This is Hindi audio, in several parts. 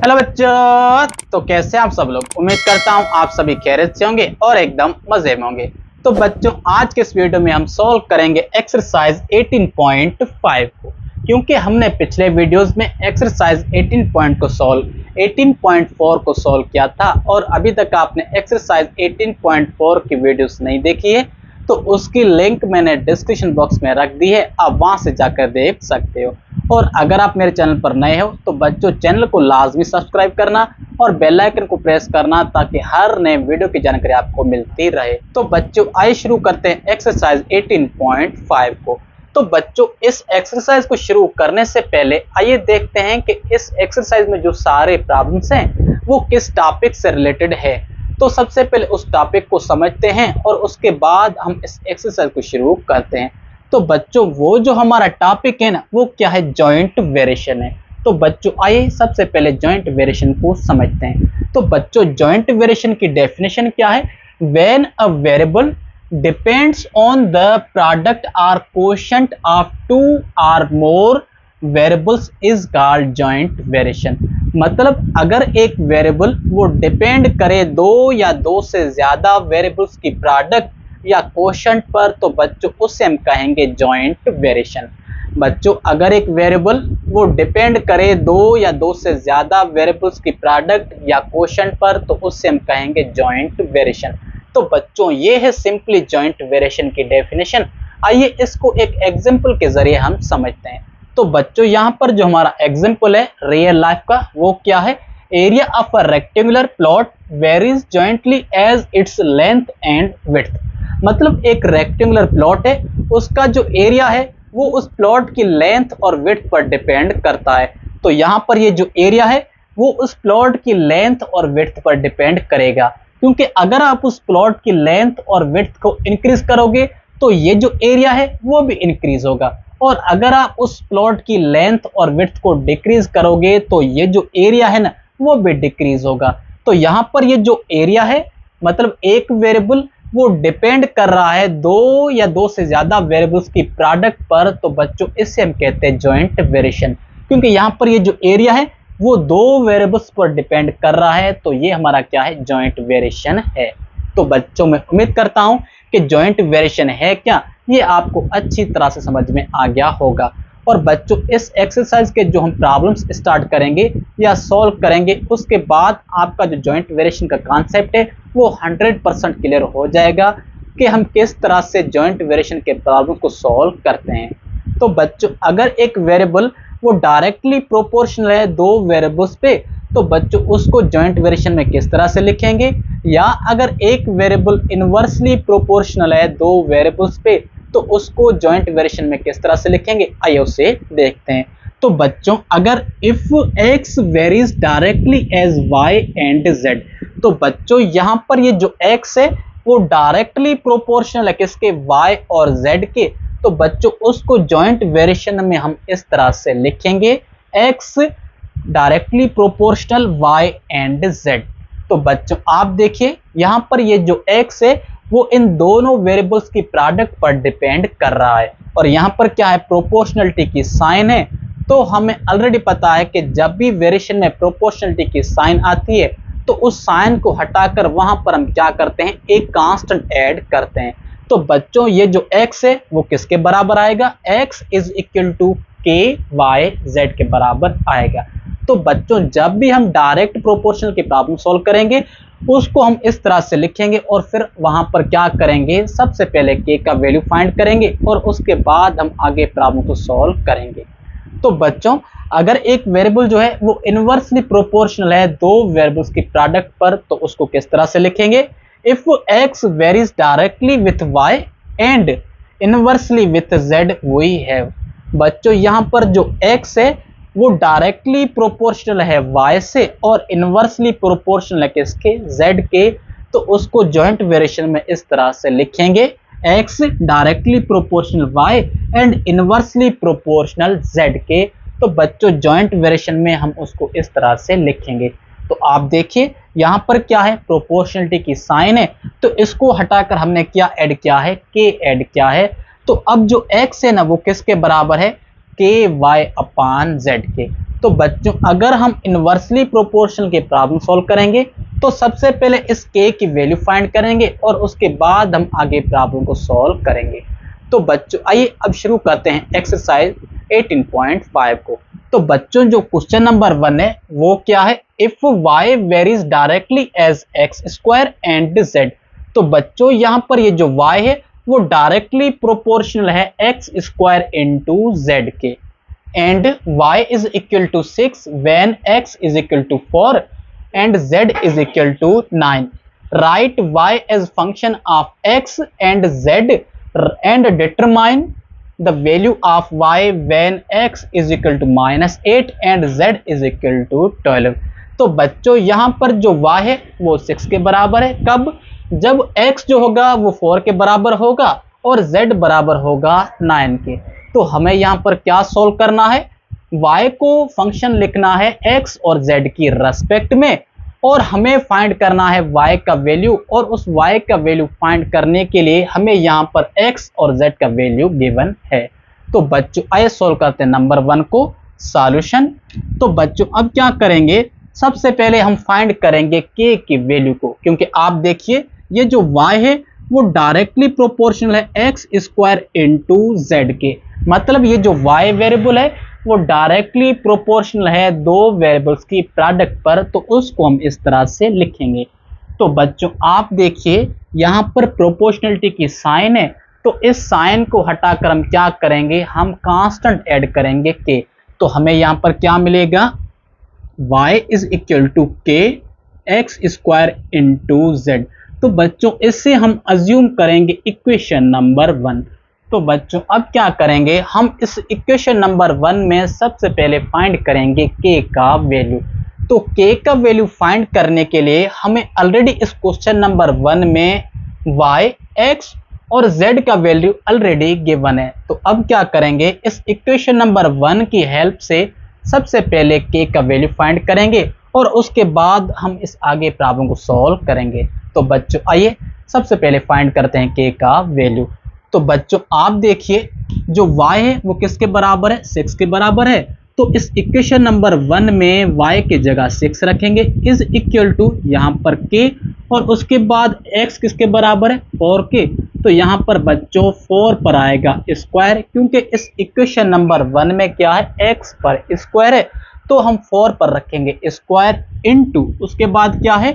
हेलो बच्चों, तो कैसे आप सब लोग। उम्मीद करता हूँ आप सभी खैरियत से होंगे और एकदम मजे में होंगे। तो बच्चों, आज के इस वीडियो में हम सॉल्व करेंगे एक्सरसाइज 18.5 को, क्योंकि हमने पिछले वीडियोस में एक्सरसाइज 18.4 को सॉल्व किया था और अभी तक आपने एक्सरसाइज 18.4 की वीडियोस नहीं देखी है तो उसकी लिंक मैंने डिस्क्रिप्शन बॉक्स में रख दी है, आप वहां से जाकर देख सकते हो। और अगर आप मेरे चैनल पर नए हो तो बच्चों, चैनल को लाजमी सब्सक्राइब करना और बेल आइकन को प्रेस करना ताकि हर नए वीडियो की जानकारी आपको मिलती रहे। तो बच्चों, आइए शुरू करते हैं एक्सरसाइज 18.5 को। तो बच्चों, इस एक्सरसाइज को शुरू करने से पहले आइए देखते हैं कि इस एक्सरसाइज में जो सारे प्रॉब्लम्स हैं वो किस टॉपिक से रिलेटेड है। तो सबसे पहले उस टॉपिक को समझते हैं और उसके बाद हम इस एक्सरसाइज को शुरू करते हैं। तो बच्चों, वो जो हमारा टॉपिक है ना, वो क्या है, जॉइंट वेरिएशन है। तो बच्चों, आइए सबसे पहले जॉइंट वेरिएशन को समझते हैं। तो बच्चों, जॉइंट वेरिएशन की डेफिनेशन क्या है? When a variable depends on the product और कोशेंट ऑफ टू और मोर variables is called joint variation. मतलब अगर एक वेरिएबल वो डिपेंड करे दो या दो से ज्यादा वेरिएबल्स की प्रोडक्ट या कोशेंट पर, तो बच्चों उससे हम कहेंगे जॉइंट वेरिएशन। बच्चों, अगर एक वेरिएबल वो डिपेंड करे दो या दो से ज्यादा वेरिएबल्स की प्रोडक्ट या कोशेंट पर, तो उससे हम कहेंगे जॉइंट वेरिएशन। तो बच्चों, ये है सिंपली जॉइंट वेरिएशन की डेफिनेशन। आइए इसको एक एग्जांपल के जरिए हम समझते हैं। तो बच्चों, यहाँ पर जो हमारा एग्जांपल है रियल लाइफ का, वो क्या है? Area of a rectangular plot varies jointly as its length and width. मतलब एक रेक्टेंगुलर प्लॉट है, उसका जो एरिया है वो उस प्लॉट की लेंथ और विड्थ पर डिपेंड करता है। तो यहाँ पर ये जो एरिया है वो उस प्लॉट की लेंथ और विड्थ पर डिपेंड करेगा, क्योंकि अगर आप उस प्लॉट की लेंथ और विड्थ को इंक्रीज करोगे तो ये जो एरिया है वो भी इंक्रीज होगा, और अगर आप उस प्लॉट की लेंथ और विड्थ को डिक्रीज करोगे तो ये जो एरिया है ना, वो भी डिक्रीज होगा। तो यहाँ पर ये जो एरिया है, मतलब एक वेरिएबल वो डिपेंड कर रहा है दो या दो से ज्यादा वेरिएबल्स की प्रोडक्ट पर, तो बच्चों इससे हम कहते हैं जॉइंट वेरिएशन, क्योंकि यहाँ पर ये जो एरिया है वो दो वेरिएबल्स पर डिपेंड कर रहा है। तो ये हमारा क्या है? जॉइंट वेरिएशन है। तो बच्चों, मैं उम्मीद करता हूं कि जॉइंट वेरिएशन है क्या, ये आपको अच्छी तरह से समझ में आ गया होगा। और बच्चों, इस एक्सरसाइज के जो हम प्रॉब्लम्स स्टार्ट करेंगे या सॉल्व करेंगे, उसके बाद आपका जो जॉइंट वेरिएशन का कॉन्सेप्ट है वो 100% क्लियर हो जाएगा कि हम किस तरह से जॉइंट वेरिएशन के प्रॉब्लम को सॉल्व करते हैं। तो बच्चों, अगर एक वेरिएबल वो डायरेक्टली प्रोपोर्शनल है दो वेरिएबल्स पे, तो बच्चों उसको जॉइंट वेरिएशन में किस तरह से लिखेंगे? या अगर एक वेरिएबल इनवर्सली प्रोपोर्शनल है दो वेरिएबल्स पे, तो उसको जॉइंट वेरिएशन में किस तरह से लिखेंगे? आइए उसे देखते हैं। तो बच्चों, अगर if x varies directly as y and z, तो बच्चों यहाँ पर ये जो x है वो डायरेक्टली प्रोपोर्शनल है किसके? y और z के। तो बच्चों उसको जॉइंट वेरिएशन में हम इस तरह से लिखेंगे, x directly proportional y and z। तो बच्चों आप देखिए, यहाँ पर ये जो x है वो इन दोनों वेरिएबल्स की प्रोडक्ट पर डिपेंड कर रहा है, और यहाँ पर क्या है? प्रोपोर्शनलिटी की साइन है। तो हमें ऑलरेडी पता है कि जब भी वेरिएशन में प्रोपोर्शनलिटी की साइन आती है तो उस साइन को हटाकर वहां पर हम क्या करते हैं? एक कांस्टेंट ऐड करते हैं। तो बच्चों, ये जो x है वो किसके बराबर आएगा? x is equal to k y z के बराबर आएगा। तो बच्चों, जब भी हम डायरेक्ट प्रोपोर्शनल की प्रॉब्लम सॉल्व करेंगे उसको हम इस तरह से लिखेंगे, और फिर वहां पर क्या करेंगे? सबसे पहले k का वैल्यू फाइंड करेंगे और उसके बाद हम आगे प्रॉब्लम को सॉल्व करेंगे। तो बच्चों, अगर एक वेरिएबल जो है वो इनवर्सली प्रोपोर्शनल है दो वेरिएबल्स की प्रोडक्ट पर, तो उसको किस तरह से लिखेंगे? If x varies directly with y and inversely with z, वही है। बच्चों, यहाँ पर जो x है वो डायरेक्टली प्रोपोर्शनल है y से और इनवर्सली प्रोपोर्शनल है किसके? z के। तो उसको जॉइंट वेरिएशन में इस तरह से लिखेंगे, x directly proportional y and inversely proportional z के। तो बच्चों, जॉइंट वेरिएशन में हम उसको इस तरह से लिखेंगे। तो आप देखिए यहाँ पर क्या है? प्रोपोर्शनलिटी की साइन है, तो इसको हटाकर हमने क्या ऐड किया है? k ऐड किया है। तो अब जो x है ना वो किसके बराबर है? ky अपान z के। तो बच्चों अगर हम इनवर्सली प्रोपोर्शनल के प्रॉब्लम सॉल्व करेंगे तो सबसे पहले इस k की वैल्यू फाइंड करेंगे और उसके बाद हम आगे प्रॉब्लम को सॉल्व करेंगे। तो बच्चों आइए अब शुरू करते हैं एक्सरसाइज 18.5 को। तो बच्चों जो क्वेश्चन नंबर 1 है वो क्या है, if y varies directly as x square and z। तो बच्चों यहाँ पर ये जो y है वो डायरेक्टली प्रोपोर्शनल है एक्स स्क्वायर इंटू z के, and y is equal to 6 when x is equal to 4 and z is equal to 9. Write y as function of x and z and determine the value of y when x is equal to -8 and z is equal to 12. तो बच्चों यहाँ पर जो y है वो 6 के बराबर है, कब, जब x जो होगा वो 4 के बराबर होगा और z बराबर होगा 9 के। तो हमें यहाँ पर क्या सोल्व करना है, y को फंक्शन लिखना है x और z की रेस्पेक्ट में और हमें फाइंड करना है y का वैल्यू, और उस y का वैल्यू फाइंड करने के लिए हमें यहाँ पर x और z का वैल्यू गिवन है। तो बच्चों आइए सोल्व करते हैं नंबर 1 को सॉल्यूशन। तो बच्चों अब क्या करेंगे, सबसे पहले हम फाइंड करेंगे k की वैल्यू को, क्योंकि आप देखिए ये जो y है वो डायरेक्टली प्रोपोर्शनल है एक्स स्क्वायर इंटू जेड के, मतलब ये जो y वेरिएबल है वो डायरेक्टली प्रोपोर्शनल है दो वेरिएबल्स की प्रोडक्ट पर, तो उसको हम इस तरह से लिखेंगे। तो बच्चों आप देखिए यहाँ पर प्रोपोर्शनलिटी की साइन है, तो इस साइन को हटाकर हम क्या करेंगे, हम कांस्टेंट ऐड करेंगे k। तो हमें यहाँ पर क्या मिलेगा, y is equal to k x square into z. तो बच्चों इससे हम अज्यूम करेंगे इक्वेशन नंबर 1। तो बच्चों अब क्या करेंगे, हम इस इक्वेशन नंबर 1 में सबसे पहले फाइंड करेंगे k का वैल्यू। तो k का वैल्यू फाइंड करने के लिए हमें ऑलरेडी इस क्वेश्चन नंबर 1 में y, x और z का वैल्यू ऑलरेडी गिवन है। तो अब क्या करेंगे, इस इक्वेशन नंबर 1 की हेल्प से सबसे पहले k का वैल्यू फाइंड करेंगे और उसके बाद हम इस आगे प्रॉब्लम को सॉल्व करेंगे। तो बच्चों आइए सबसे पहले फाइंड करते हैं k का वैल्यू। तो बच्चों आप देखिए जो y है वो किसके बराबर है, 6 के बराबर है। तो इस इक्वेशन नंबर 1 में y की जगह 6 रखेंगे इज इक्वल टू यहाँ पर k, और उसके बाद x किसके बराबर है, 4 के। तो यहाँ पर बच्चों 4 पर आएगा स्क्वायर, क्योंकि इस इक्वेशन नंबर 1 में क्या है, x पर स्क्वायर है, तो हम 4 पर रखेंगे स्क्वायर इनटू उसके बाद क्या है,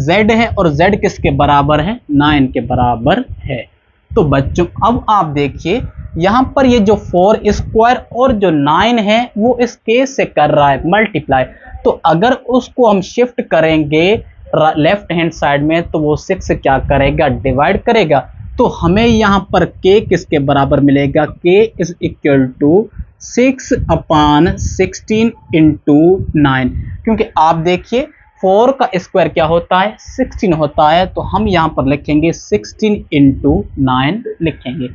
z है, और z किसके बराबर है, 9 के बराबर है। तो बच्चों अब आप देखिए यहाँ पर ये जो 4 स्क्वायर और जो 9 है वो इस k से कर रहा है मल्टीप्लाई, तो अगर उसको हम शिफ्ट करेंगे लेफ्ट हैंड साइड में तो वो 6 से क्या करेगा, डिवाइड करेगा। तो हमें यहाँ पर k किसके बराबर मिलेगा, k is equal to 6/16 into 9, क्योंकि आप देखिए 4 का स्क्वायर क्या होता है, 16 होता है, तो हम यहाँ पर लिखेंगे 16 इंटू 9 लिखेंगे।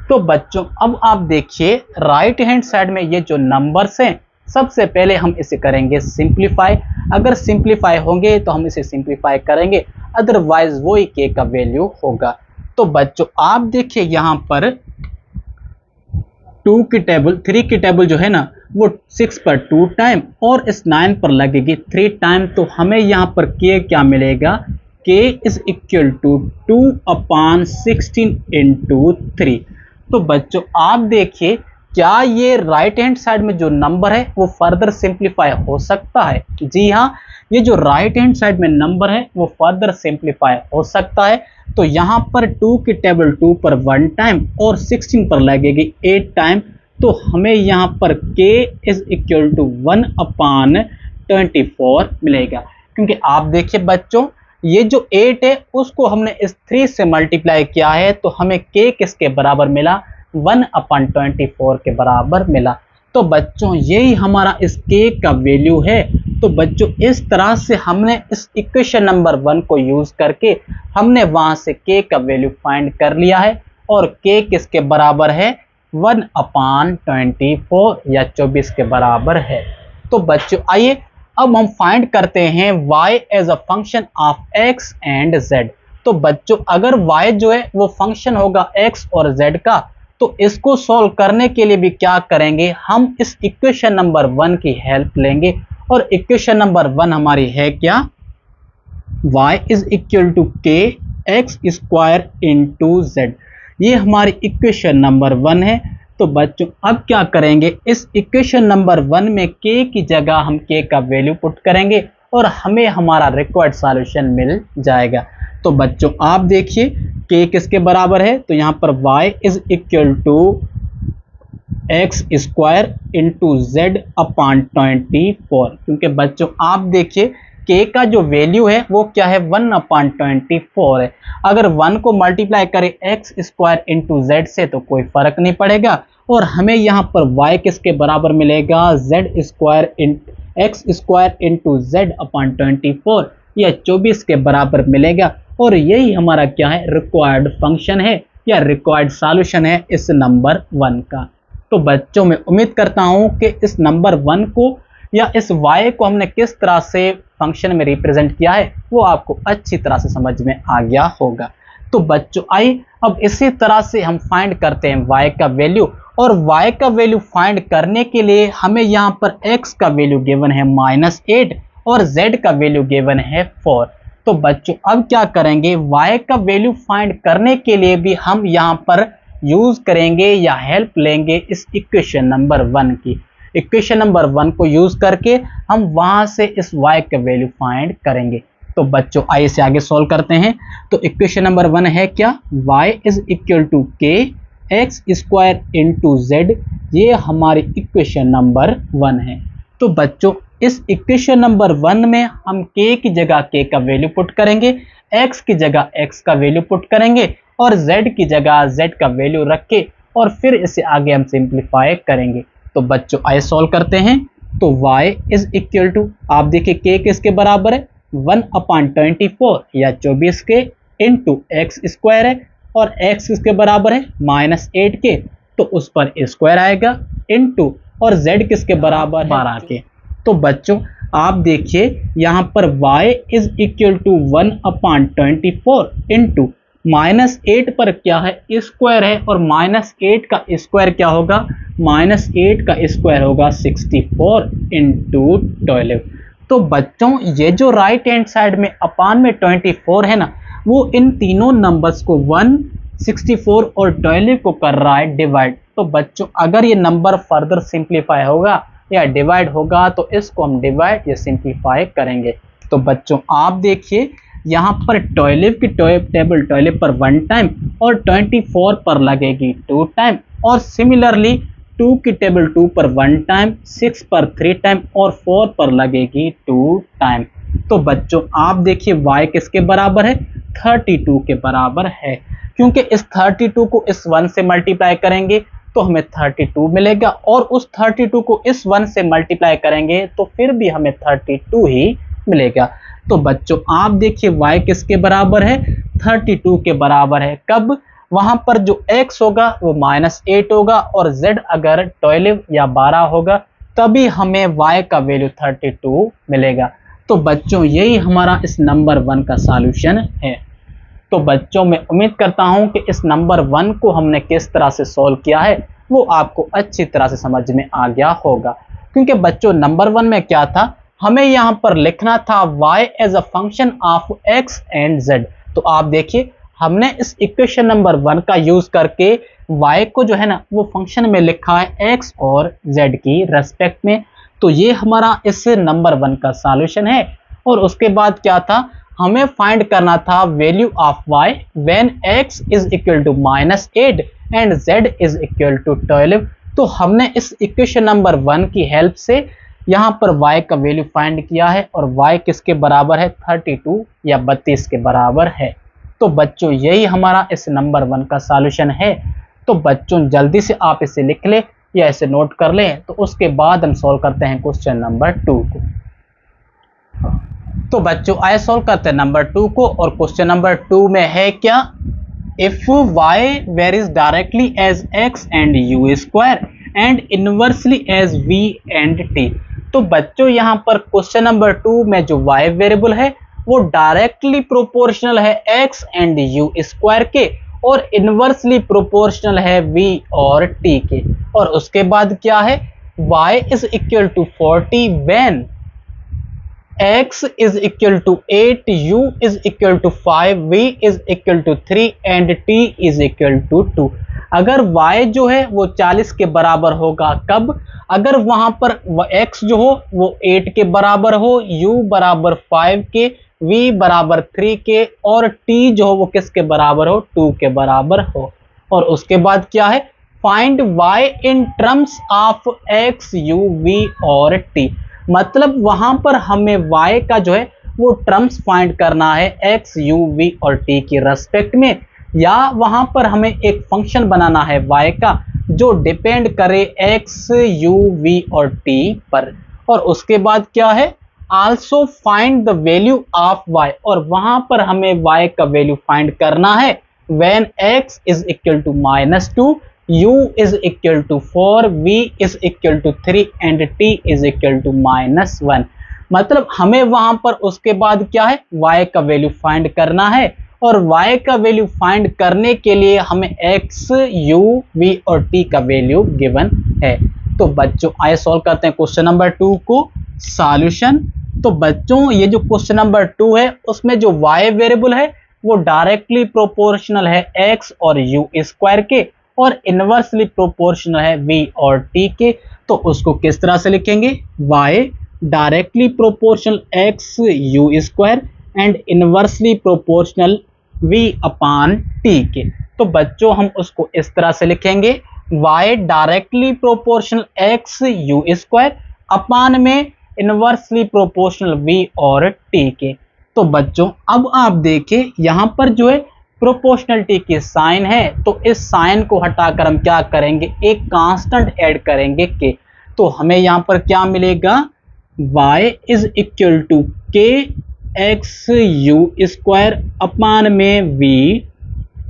तो बच्चों अब आप देखिए राइट हैंड साइड में ये जो नंबर्स हैं सबसे पहले हम इसे करेंगे सिंप्लीफाई, अगर सिंप्लीफाई होंगे तो हम इसे सिंप्लीफाई करेंगे, अदरवाइज वही k का वैल्यू होगा। तो बच्चों आप देखिए यहाँ पर 2 की टेबल 3 की टेबल जो है ना वो 6 पर 2 टाइम और इस 9 पर लगेगी 3 टाइम, तो हमें यहाँ पर k क्या मिलेगा, k is equal to 2/16 into 3। तो बच्चों आप देखिए क्या ये राइट हैंड साइड में जो नंबर है वो फर्दर सिंप्लीफाई हो सकता है, जी हाँ, ये जो राइट हैंड साइड में नंबर है वो फर्दर सिंप्लीफाई हो सकता है। तो यहाँ पर 2 की टेबल 2 पर 1 टाइम और 16 पर लगेगी 8 टाइम, तो हमें यहाँ पर k इज इक्वल टू 1/24 मिलेगा, क्योंकि आप देखिए बच्चों ये जो 8 है उसको हमने इस 3 से मल्टीप्लाई किया है, तो हमें k किसके बराबर मिला, 1/24 के बराबर मिला। तो बच्चों यही हमारा इस k का वैल्यू है। तो बच्चों इस तरह से हमने इस इक्वेशन नंबर 1 को यूज करके हमने वहां से k का वैल्यू फाइंड कर लिया है, और k किसके बराबर है, 1/24 या 24 के बराबर है। तो बच्चों आइए अब हम फाइंड करते हैं y as a function of x and z। तो बच्चों अगर y जो है वो फंक्शन होगा x और z का, तो इसको सॉल्व करने के लिए भी क्या करेंगे, हम इस इक्वेशन नंबर 1 की हेल्प लेंगे। और इक्वेशन नंबर 1 हमारी है क्या, y इज इक्वल टू के एक्स स्क्वायर इंटू जेड। ये हमारी इक्वेशन नंबर 1 है। तो बच्चों अब क्या करेंगे, इस इक्वेशन नंबर 1 में k की जगह हम k का वैल्यू पुट करेंगे और हमें हमारा रिक्वायर्ड सॉल्यूशन मिल जाएगा। तो बच्चों आप देखिए k किसके बराबर है, तो यहाँ पर y is equal to x square into z upon 24। क्योंकि बच्चों आप देखिए k का जो वैल्यू है वो क्या है, 1/24 है। अगर 1 को मल्टीप्लाई करें एक्स स्क्वायर इंटू जेड से तो कोई फर्क नहीं पड़ेगा और हमें यहाँ पर y किसके बराबर मिलेगा, Z square x square into z upon 24 या 24 के बराबर मिलेगा। और यही हमारा क्या है, रिक्वायर्ड फंक्शन है या रिक्वायर्ड सॉल्यूशन है इस नंबर 1 का। तो बच्चों मैं उम्मीद करता हूं कि इस नंबर 1 को या इस y को हमने किस तरह से फंक्शन में रिप्रेजेंट किया है वो आपको अच्छी तरह से समझ में आ गया होगा। तो बच्चों आइए अब इसी तरह से हम फाइंड करते हैं y का वैल्यू। और y का वैल्यू फाइंड करने के लिए हमें यहाँ पर x का वैल्यू गिवन है -8 और z का वैल्यू गिवन है 4। तो बच्चों अब क्या करेंगे, y का वैल्यू फाइंड करने के लिए भी हम यहाँ पर यूज करेंगे या हेल्प लेंगे इस इक्वेशन नंबर 1 की। इक्वेशन नंबर 1 को यूज करके हम वहां से इस y का वैल्यू फाइंड करेंगे। तो बच्चों आइए इसे आगे सॉल्व करते हैं। तो इक्वेशन नंबर 1 है क्या, y इज इक्वल टू के एक्स स्क्वायर इंटू जेड। ये हमारी इक्वेशन नंबर 1 है। तो बच्चों इस इक्वेशन नंबर 1 में हम k की जगह k का वैल्यू पुट करेंगे, x की जगह x का वैल्यू पुट करेंगे और z की जगह z का वैल्यू रख के और फिर इसे आगे हम सिंप्लीफाई करेंगे। तो बच्चों आइए सॉल्व करते हैं। तो y इज इक्वल टू, आप देखिए k किसके बराबर है, 1/24 या 24 के इंटू एक्स स्क्वायर है और x किसके बराबर है, -8 के, तो उस पर स्क्वायर आएगा इंटू और z किसके बराबर, 12 के। तो बच्चों आप देखिए यहाँ पर y is equal to 1/24 into -8 पर क्या है, स्क्वायर है और -8 का स्क्वायर क्या होगा, -8 का स्क्वायर होगा 64 इंटू 12। तो बच्चों ये जो राइट हैंड साइड में अपान में 24 है ना, वो इन तीनों नंबर्स को 1, 64 और 12 को कर रहा है डिवाइड। तो बच्चों अगर ये नंबर फर्दर सिंप्लीफाई होगा या डिवाइड होगा तो इसको हम डिवाइड या सिंप्लीफाई करेंगे। तो बच्चों आप देखिए यहाँ पर 12 की टेबल 12 पर 1 टाइम और 24 पर लगेगी 2 टाइम और सिमिलरली 2 की टेबल 2 पर 1 टाइम, 6 पर 3 टाइम और 4 पर लगेगी 2 टाइम। तो बच्चों आप देखिए y किसके बराबर है, 32 के बराबर है। क्योंकि इस 32 को इस 1 से मल्टीप्लाई करेंगे तो हमें 32 मिलेगा और उस 32 को इस 1 से मल्टीप्लाई करेंगे तो फिर भी हमें 32 ही मिलेगा। तो बच्चों आप देखिए y किसके बराबर है, 32 के बराबर है। कब, वहां पर जो x होगा वो -8 होगा और z अगर 12 या 12 होगा तभी हमें y का वैल्यू 32 मिलेगा। तो बच्चों यही हमारा इस नंबर 1 का सॉल्यूशन है। तो बच्चों मैं उम्मीद करता हूं कि इस नंबर 1 को हमने किस तरह से सॉल्व किया है वो आपको अच्छी तरह से समझ में आ गया होगा। क्योंकि बच्चों नंबर 1 में क्या था, हमें यहाँ पर लिखना था y as a function of x and z। तो आप देखिए हमने इस इक्वेशन नंबर 1 का यूज करके y को जो है ना वो फंक्शन में लिखा है x और z की रेस्पेक्ट में। तो ये हमारा इस नंबर 1 का सॉल्यूशन है। और उसके बाद क्या था, हमें फाइंड करना था value of y when x is equal to -8 and z is equal to 12। तो हमने इस इक्वेशन नंबर 1 की हेल्प से यहाँ पर y का वैल्यू फाइंड किया है और y किसके बराबर है, 32 या 32 के बराबर है। तो बच्चों यही हमारा इस नंबर 1 का सॉल्यूशन है। तो बच्चों जल्दी से आप इसे लिख ले या इसे नोट कर लें। तो उसके बाद हम सॉल्व करते हैं क्वेश्चन नंबर 2 को। तो बच्चों आइए सॉल्व करते हैं नंबर 2 को। और क्वेश्चन नंबर 2 में है क्या, if y varies directly as x and u square and inversely as v and t। तो बच्चों यहाँ पर क्वेश्चन नंबर 2 में जो y वेरिएबल है वो डायरेक्टली प्रोपोर्शनल है x एंड u स्क्वायर के और इनवर्सली प्रोपोर्शनल है v और t के। और उसके बाद क्या है, y is equal to 40 when x is equal to 8, u is equal to 5, v is equal to 3 and t is equal to 2। अगर y जो है वो 40 के बराबर होगा कब, अगर वहां पर x जो हो वो 8 के बराबर हो, u बराबर 5 के, v बराबर 3 के और t जो हो वो किसके बराबर हो, 2 के बराबर हो। और उसके बाद क्या है, find y in terms of x, u, v और t। मतलब वहां पर हमें y का जो है वो टर्म्स फाइंड करना है x, u, v और t की रेस्पेक्ट में, या वहां पर हमें एक फंक्शन बनाना है y का जो डिपेंड करे x, u, v और t पर। और उसके बाद क्या है, also find the value of y, और वहां पर हमें y का वैल्यू फाइंड करना है when x is equal to -2, u is equal to 4, v is equal to 3 and t is equal to -1। मतलब हमें वहां पर उसके बाद क्या है, y का वैल्यू फाइंड करना है, और y का वैल्यू फाइंड करने के लिए हमें x, u, v और t का वैल्यू गिवन है। तो बच्चों आइए सॉल्व करते हैं क्वेश्चन नंबर 2 को। सॉल्यूशन, तो बच्चों ये जो क्वेश्चन नंबर 2 है उसमें जो y वेरिएबल है वो डायरेक्टली प्रोपोर्शनल है x और u स्क्वायर के, और इनवर्सली प्रोपोर्शनल है v और t के। तो उसको किस तरह से लिखेंगे, y directly proportional x u square and inversely proportional v upon t के। तो बच्चों हम उसको इस तरह से लिखेंगे, y directly proportional x u square upon में इनवर्सली प्रोपोर्शनल v और t के। तो बच्चों अब आप देखें यहां पर जो है प्रोपोर्शनलिटी की साइन है, तो इस साइन को हटाकर हम क्या करेंगे, एक कांस्टेंट ऐड करेंगे k। तो हमें यहां पर क्या मिलेगा, y is equal to k x u square upon में v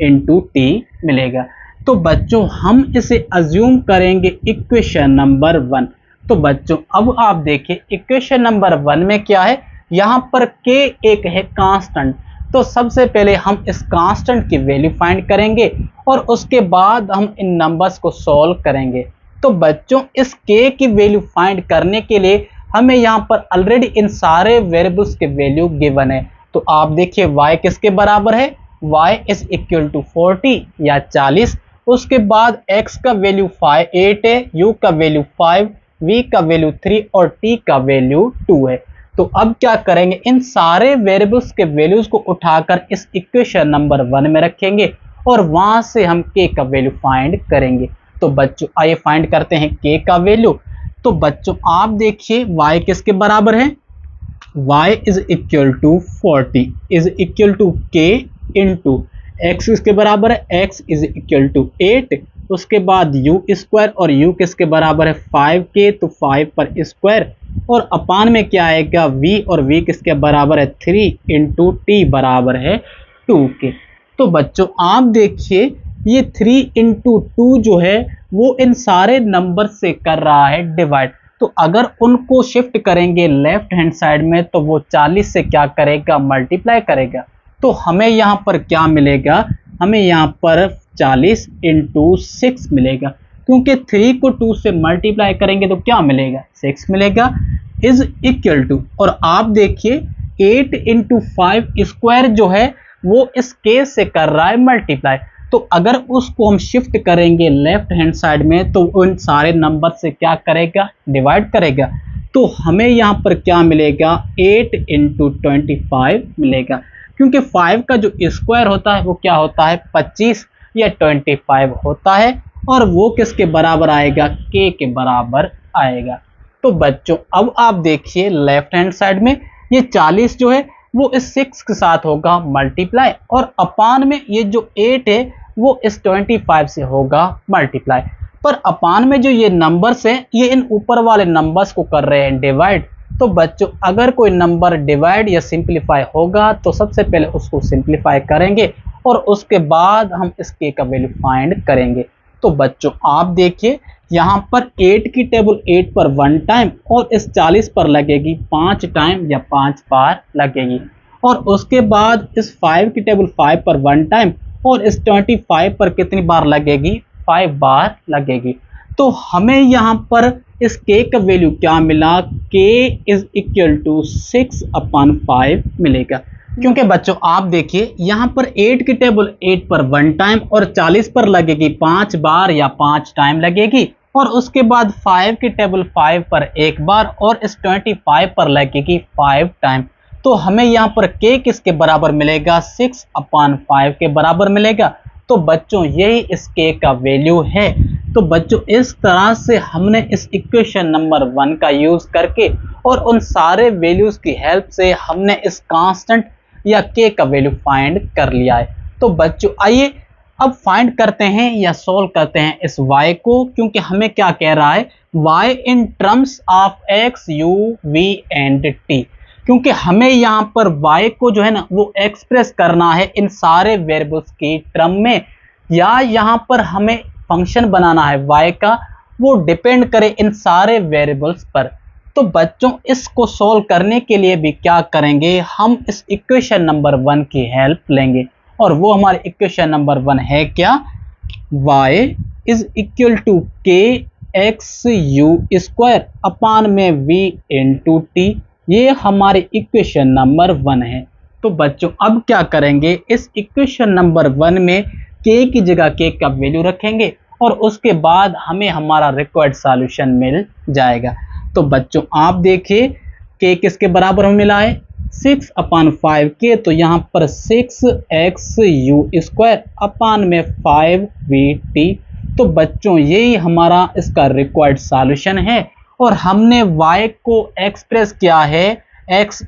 इंटू t मिलेगा। तो बच्चों हम इसे अज्यूम करेंगे इक्वेशन नंबर 1। तो बच्चों अब आप देखिए इक्वेशन नंबर 1 में क्या है, यहां पर k एक है कांस्टेंट। तो सबसे पहले हम इस कांस्टेंट की वैल्यू फाइंड करेंगे और उसके बाद हम इन नंबर्स को सॉल्व करेंगे। तो बच्चों इस k की वैल्यू फाइंड करने के लिए हमें यहाँ पर ऑलरेडी इन सारे वेरिएबल्स के वैल्यू गिवन है। तो आप देखिए y किसके बराबर है, y इज इक्वल टू 40 या 40। उसके बाद x का वैल्यू 8 है, u का वैल्यू 5, v का वैल्यू 3 और t का वैल्यू 2 है। तो अब क्या करेंगे, इन सारे वेरिएबल्स के वैल्यूज को उठाकर इस इक्वेशन नंबर 1 में रखेंगे और वहां से हम k का वैल्यू फाइंड करेंगे। तो बच्चों आइए फाइंड करते हैं k का वैल्यू। तो बच्चों आप देखिए y किसके बराबर है, y is equal to 40 is equal to k into x किसके बराबर है, x इज इक्वल टू 8। उसके बाद u स्क्वायर, और u किसके बराबर है 5k, तो 5 पर स्क्वायर, और अपान में क्या आएगा v, और v किसके बराबर है 3 इंटू t बराबर है 2k। तो बच्चों आप देखिए ये 3 इंटू 2 जो है वो इन सारे नंबर से कर रहा है डिवाइड। तो अगर उनको शिफ्ट करेंगे लेफ्ट हैंड साइड में तो वो 40 से क्या करेगा, मल्टीप्लाई करेगा। तो हमें यहाँ पर क्या मिलेगा, हमें यहाँ पर 40 इंटू 6 मिलेगा, क्योंकि 3 को 2 से मल्टीप्लाई करेंगे तो क्या मिलेगा, 6 मिलेगा, इज इक्वल टू, और आप देखिए 8 इंटू 5 स्क्वायर जो है वो इस केस से कर रहा है मल्टीप्लाई। तो अगर उसको हम शिफ्ट करेंगे लेफ्ट हैंड साइड में तो उन सारे नंबर से क्या करेगा, डिवाइड करेगा। तो हमें यहाँ पर क्या मिलेगा, 8 इंटू 25 मिलेगा, क्योंकि 5 का जो स्क्वायर होता है वो क्या होता है 25 या 25 होता है, और वो किसके बराबर आएगा, k के बराबर आएगा। तो बच्चों अब आप देखिए लेफ्ट हैंड साइड में ये 40 जो है वो इस 6 के साथ होगा मल्टीप्लाई, और अपान में ये जो 8 है वो इस 25 से होगा मल्टीप्लाई। पर अपान में जो ये नंबर्स हैं ये इन ऊपर वाले नंबर्स को कर रहे हैं डिवाइड। तो बच्चों अगर कोई नंबर डिवाइड या सिंप्लीफाई होगा तो सबसे पहले उसको सिंप्लीफाई करेंगे और उसके बाद हम इस k का वैल्यू फाइंड करेंगे। तो बच्चों आप देखिए यहाँ पर 8 की टेबल 8 पर 1 टाइम और इस 40 पर लगेगी 5 टाइम या 5 बार लगेगी, और उसके बाद इस 5 की टेबल 5 पर 1 टाइम और इस 25 पर कितनी बार लगेगी, 5 बार लगेगी। तो हमें यहाँ पर इस k का वैल्यू क्या मिला, k इज इक्वल टू 6/5 मिलेगा। क्योंकि बच्चों आप देखिए यहाँ पर 8 की टेबल 8 पर 1 टाइम और 40 पर लगेगी 5 बार या 5 टाइम लगेगी, और उसके बाद 5 की टेबल 5 पर 1 बार और इस 25 पर लगेगी 5 टाइम। तो हमें यहाँ पर k किसके बराबर मिलेगा, 6/5 के बराबर मिलेगा। तो बच्चों यही इस k का वैल्यू है। तो बच्चों इस तरह से हमने इस इक्वेशन नंबर 1 का यूज करके और उन सारे वैल्यूज की हेल्प से हमने इस कांस्टेंट या k का वैल्यू फाइंड कर लिया है। तो बच्चों आइए अब फाइंड करते हैं या सोल्व करते हैं इस y को, क्योंकि हमें क्या कह रहा है, y in terms of x, u, v and t। क्योंकि हमें यहाँ पर y को जो है ना वो एक्सप्रेस करना है इन सारे वेरिएबल्स की टर्म में, या यहाँ पर हमें फंक्शन बनाना है y का, वो डिपेंड करे इन सारे वेरिएबल्स पर। तो बच्चों इसको सोल्व करने के लिए भी क्या करेंगे, हम इस इक्वेशन नंबर 1 की हेल्प लेंगे, और वो हमारे इक्वेशन नंबर 1 है क्या, y is equal to k x u square upon में v इंटू टी। ये हमारे इक्वेशन नंबर 1 है। तो बच्चों अब क्या करेंगे, इस इक्वेशन नंबर 1 में k की जगह k का वैल्यू रखेंगे और उसके बाद हमें हमारा रिक्वायर्ड सॉल्यूशन मिल जाएगा। तो बच्चों आप देखिए k किसके बराबर हमें मिला है, 6/5k। तो यहाँ पर 6xu स्क्वायर अपान में 5vt। तो बच्चों यही हमारा इसका रिक्वायर्ड सॉल्यूशन है, और हमने y को एक्सप्रेस किया है x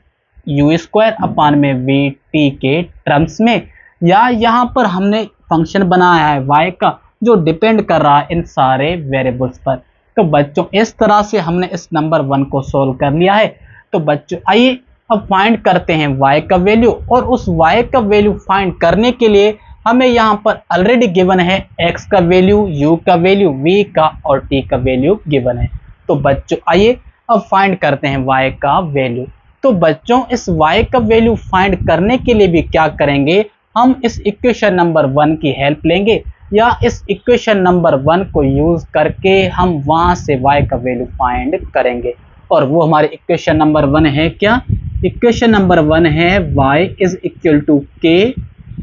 u स्क्वायर अपान में vt के टर्म्स में, या यहाँ पर हमने फंक्शन बनाया है y का जो डिपेंड कर रहा है इन सारे वेरिएबल्स पर। तो बच्चों इस तरह से हमने इस नंबर 1 को सोल्व कर लिया है। तो बच्चों आइए अब फाइंड करते हैं y का वैल्यू, और उस y का वैल्यू फाइंड करने के लिए हमें यहाँ पर ऑलरेडी गिवन है x का वैल्यू, u का वैल्यू, v का और t का वैल्यू गिवन है। तो बच्चों आइए अब फाइंड करते हैं y का वैल्यू। तो बच्चों इस y का वैल्यू फाइंड करने के लिए भी क्या करेंगे, हम इस इक्वेशन नंबर 1 की हेल्प लेंगे, या इस इक्वेशन नंबर 1 को यूज करके हम वहां से y का वैल्यू फाइंड करेंगे, और वो हमारे इक्वेशन नंबर 1 है क्या, इक्वेशन नंबर 1 है y is equal to k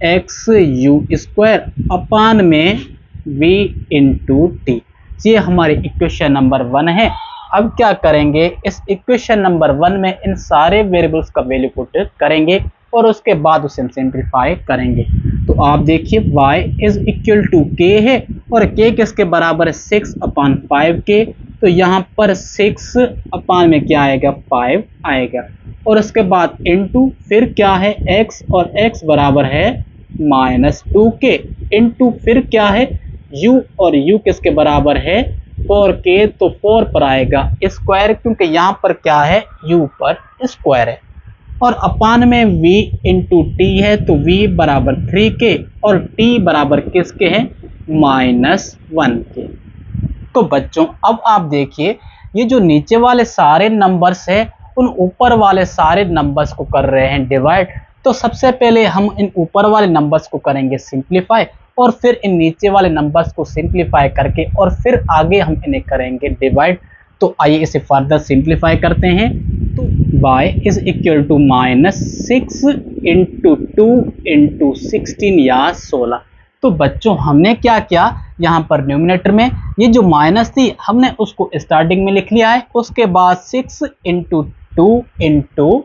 x u square upon में v इंटू टी। ये हमारी इक्वेशन नंबर 1 है। अब क्या करेंगे, इस इक्वेशन नंबर 1 में इन सारे वेरिएबल्स का वैल्यू पुट करेंगे और उसके बाद उसे सिंप्लीफाई करेंगे। तो आप देखिए y is equal to k है, और k किसके बराबर है, 6/5k। तो यहाँ पर 6 अपान में क्या आएगा, 5 आएगा, और उसके बाद इनटू फिर क्या है x, और x बराबर है -2k इंटू फिर क्या है u, और u किसके बराबर है, 4k। तो 4 पर आएगा स्क्वायर, क्योंकि यहाँ पर क्या है, u पर स्क्वायर है, और अपान में v इंटू टी है। तो v बराबर 3k और t बराबर किसके हैं, -1k। तो बच्चों अब आप देखिए ये जो नीचे वाले सारे नंबर्स हैं उन ऊपर वाले सारे नंबर्स को कर रहे हैं डिवाइड। तो सबसे पहले हम इन ऊपर वाले नंबर्स को करेंगे सिंप्लीफाई, और फिर इन नीचे वाले नंबर्स को सिंप्लीफाई करके और फिर आगे हम इन्हें करेंगे डिवाइड। तो आइए इसे फर्दर सिंप्लीफाई करते हैं। तो y is equal to -6 into 2 into 16 या 16। तो बच्चों हमने क्या किया, यहाँ पर न्यूमिनेटर में ये जो माइनस थी हमने उसको स्टार्टिंग में लिख लिया है, उसके बाद 6 इंटू 2 इंटू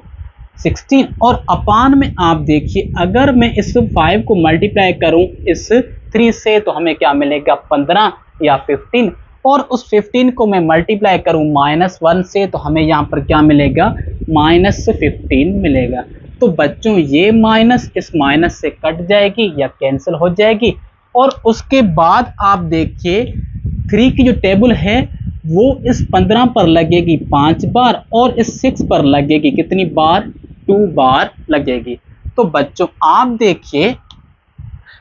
16, और अपान में आप देखिए अगर मैं इस 5 को मल्टीप्लाई करूं इस 3 से तो हमें क्या मिलेगा, 15 या 15, और उस 15 को मैं मल्टीप्लाई करूं -1 से तो हमें यहाँ पर क्या मिलेगा, -15 मिलेगा। तो बच्चों ये माइनस इस माइनस से कट जाएगी या कैंसिल हो जाएगी, और उसके बाद आप देखिए 3 की जो टेबल है वो इस 15 पर लगेगी 5 बार, और इस 6 पर लगेगी कितनी बार, 2 बार लगेगी। तो बच्चों आप देखिए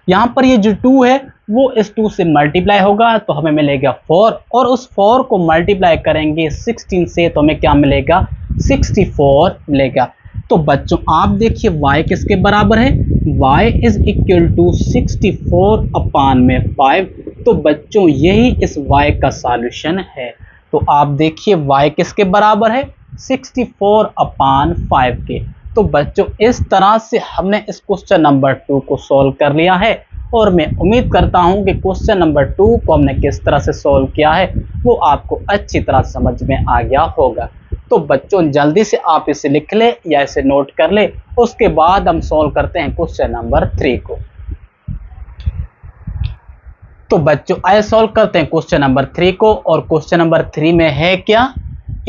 यहाँ पर ये जो 2 है वो इस 2 से मल्टीप्लाई होगा तो हमें मिलेगा 4, और उस 4 को मल्टीप्लाई करेंगे 16 से तो हमें क्या मिलेगा, 64 मिलेगा। तो बच्चों आप देखिए y किसके बराबर है, y इज इक्वल टू 64 अपान में 5। तो बच्चों यही इस y का सॉल्यूशन है। तो आप देखिए y किसके बराबर है, 64 अपान 5 के। तो बच्चों इस तरह से हमने इस क्वेश्चन नंबर 2 को सॉल्व कर लिया है, और मैं उम्मीद करता हूं कि क्वेश्चन नंबर 2 को हमने किस तरह से सॉल्व किया है वो आपको अच्छी तरह समझ में आ गया होगा। तो बच्चों जल्दी से आप इसे लिख ले या इसे नोट कर ले, उसके बाद हम सॉल्व करते हैं क्वेश्चन नंबर 3 को। तो बच्चों आइए सॉल्व करते हैं क्वेश्चन नंबर 3 को। और क्वेश्चन नंबर 3 में है क्या,